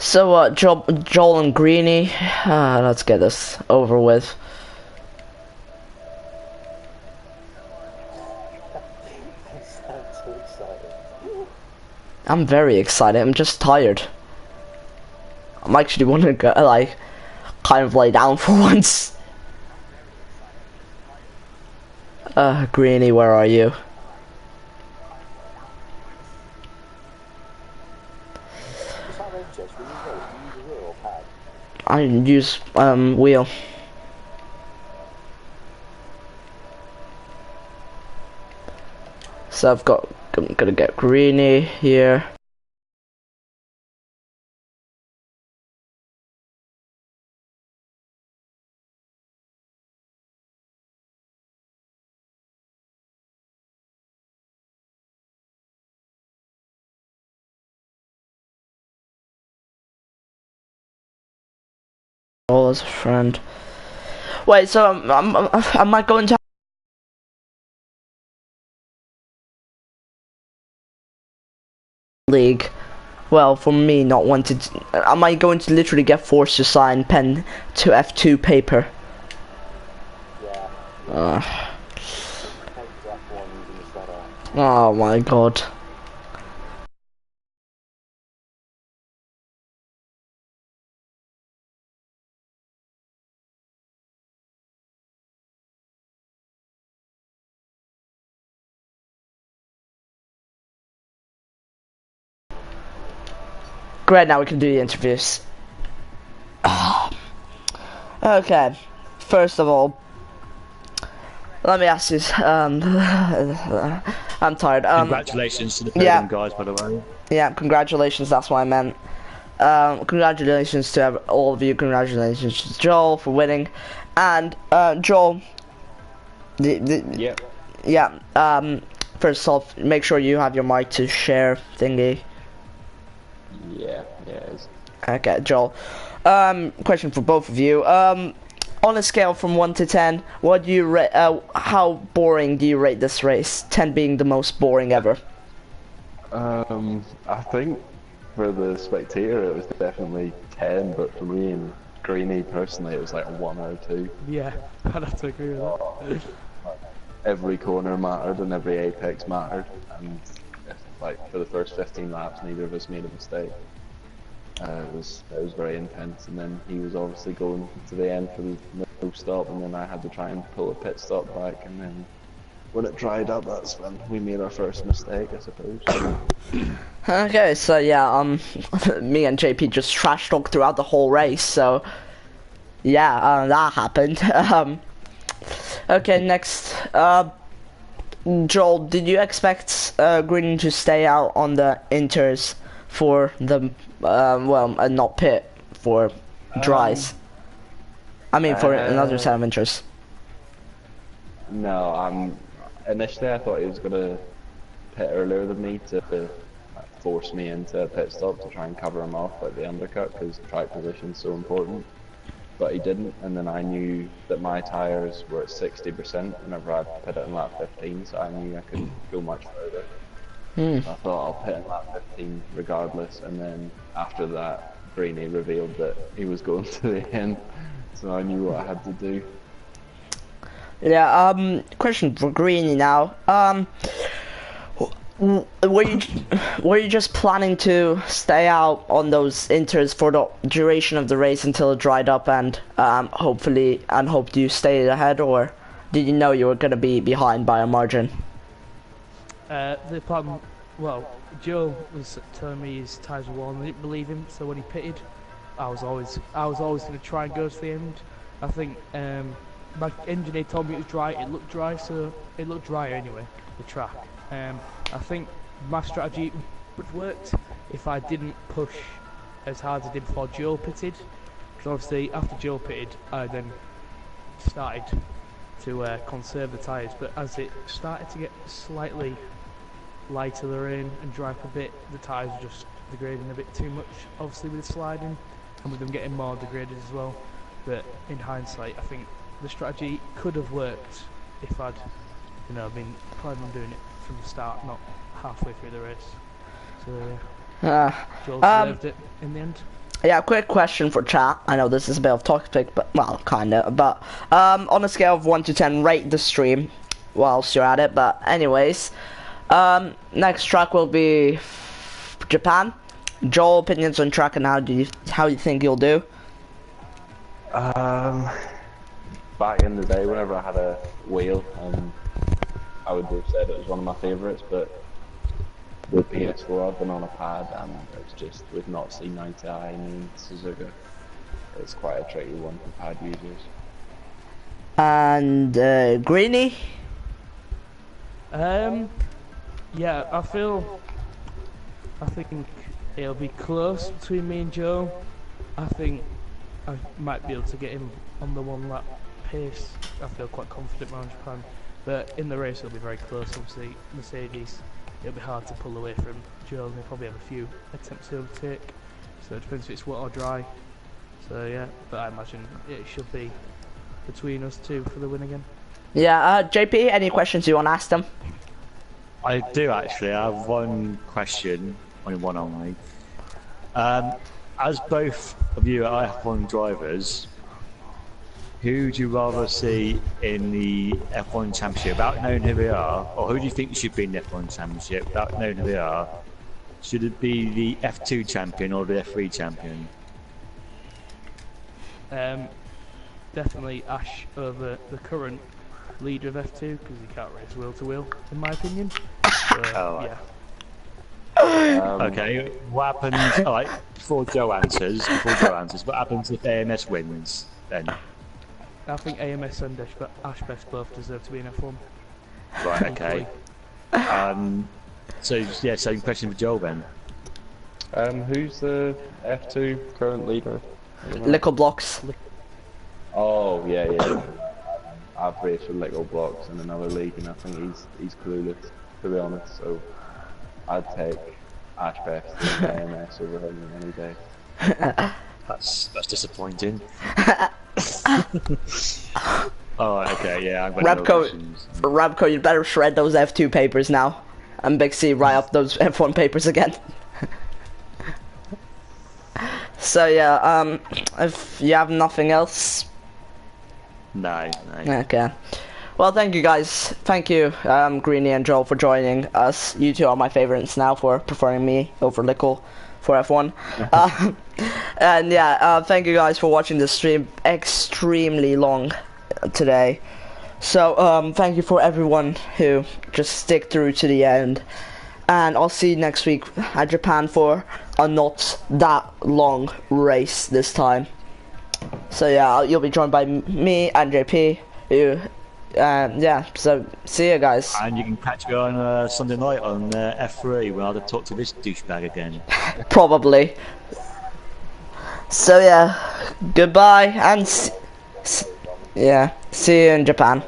So, Joel and Greeny, let's get this over with. I'm very excited. I'm just tired. I'm actually want to go, like, kind of lay down for once. Greeny, where are you? I use wheel. So I'm gonna get Greeny here. Oh, as a friend. Wait, so am I going to league? Well, for me, not wanted. Am I going to literally get forced to sign pen to F2 paper? Yeah. Oh my god. Great, now we can do the interviews. Okay, first of all, let me ask you. I'm tired. Congratulations to the podium guys, by the way. Yeah, congratulations. That's what I meant. Congratulations to all of you. Congratulations to Joel for winning, and Joel. Yeah. First off, make sure you have your mic to share thingy. Yeah, it is. Okay, Joel. Question for both of you. On a scale from 1 to 10, what do you rate? How boring do you rate this race? 10 being the most boring ever. I think for the spectator it was definitely 10, but for me and Greeny personally it was like a 1 out of 2. Yeah, I'd have to agree with that. Every corner mattered and every apex mattered, and like for the first 15 laps neither of us made a mistake. It was very intense, and then he was obviously going to the end for the no stop, and then I had to try and pull a pit stop back, and then when it dried up, that's when we made our first mistake, I suppose. Okay, so yeah, me and JP just trash talked throughout the whole race, so yeah, that happened. Okay, next, Joel, did you expect Green to stay out on the inters for the not pit for dries? I mean, for another set of inters. No, initially I thought he was gonna pit earlier than me to force me into a pit stop to try and cover him off at the undercut because track position's so important. But he didn't, and then I knew that my tyres were at 60% whenever I pit it in lap 15, so I knew I couldn't go much further. So I thought I'll pit in lap 15 regardless, and then after that, Greeny revealed that he was going to the end, so I knew what I had to do. Yeah, question for Greeny now. Were you just planning to stay out on those inters for the duration of the race until it dried up and hoped you stayed ahead, or did you know you were gonna be behind by a margin? The plan, well, Joe was telling me his tyres were worn. I didn't believe him, so when he pitted, I was always going to try and go to the end. I think my engineer told me it was dry. It looked dry, so it looked dry anyway. The track. I think my strategy would have worked if I didn't push as hard as I did before Joe pitted. Because obviously after Joe pitted, I then started to conserve the tyres. But as it started to get slightly lighter the rain and dry up a bit, the tyres were just degrading a bit too much, obviously with the sliding, and with them getting more degraded as well. But in hindsight, I think the strategy could have worked if I'd, been planning on doing it from the start, not halfway through the race. So Joel deserved it in the end. Yeah, quick question for chat. I know this is a bit of topic, but well, kinda. But on a scale of 1 to 10, rate the stream whilst you're at it. But anyways, next track will be Japan. Joel, opinions on track and how you think you'll do? Back in the day, whenever I had a wheel, I would have said it was one of my favourites, but with PS4 I've been on a pad and it's just, we've not seen eye to eye in Suzuka. It's quite a tricky one for pad users. And Greeny? Yeah, I think it'll be close between me and Joe. I think I might be able to get him on the 1 lap pace. I feel quite confident around Japan, but in the race it'll be very close. Obviously Mercedes, it'll be hard to pull away from Joe, and they'll probably have a few attempts to overtake, so it depends if it's wet or dry. So yeah, but I imagine it should be between us two for the win again. Yeah, JP, any questions you want to ask them? I do actually. I have one question, only one only. As both of you are F1 drivers, who would you rather see in the F1 Championship without knowing who they are, or who do you think should be in the F1 Championship without knowing who they are? Should it be the F2 champion or the F3 champion? Definitely Ash over the current leader of F2, because he can't race wheel to wheel, in my opinion. So, yeah. Okay, what happens, alright, before Joe answers, what happens if AMS wins, then? I think AMS and Ash Best both deserve to be in F1. Right, okay. So, yeah, same question for Joel then. Who's the F2 current leader? Little Blocks. Oh, yeah. I've raced with Little Blocks in another league and I think he's clueless, to be honest, so I'd take Ash Best and AMS over him any day. That's disappointing. Oh, okay, yeah, I'm Rabco, you better shred those F2 papers now. And Big C, write up those F1 papers again. So yeah, if you have nothing else. No. Okay. Well, thank you guys. Thank you, Greeny and Joel, for joining us. You two are my favorites now for preferring me over Lickle for F1. And yeah, thank you guys for watching the stream. Extremely long today. So thank you for everyone who just stick through to the end. And I'll see you next week at Japan for a not that long race this time. So yeah, you'll be joined by me and JP. Yeah, so see you guys. And you can catch me on Sunday night on F3 when I'll talk to this douchebag again. Probably. So yeah, goodbye and yeah, see you in Japan.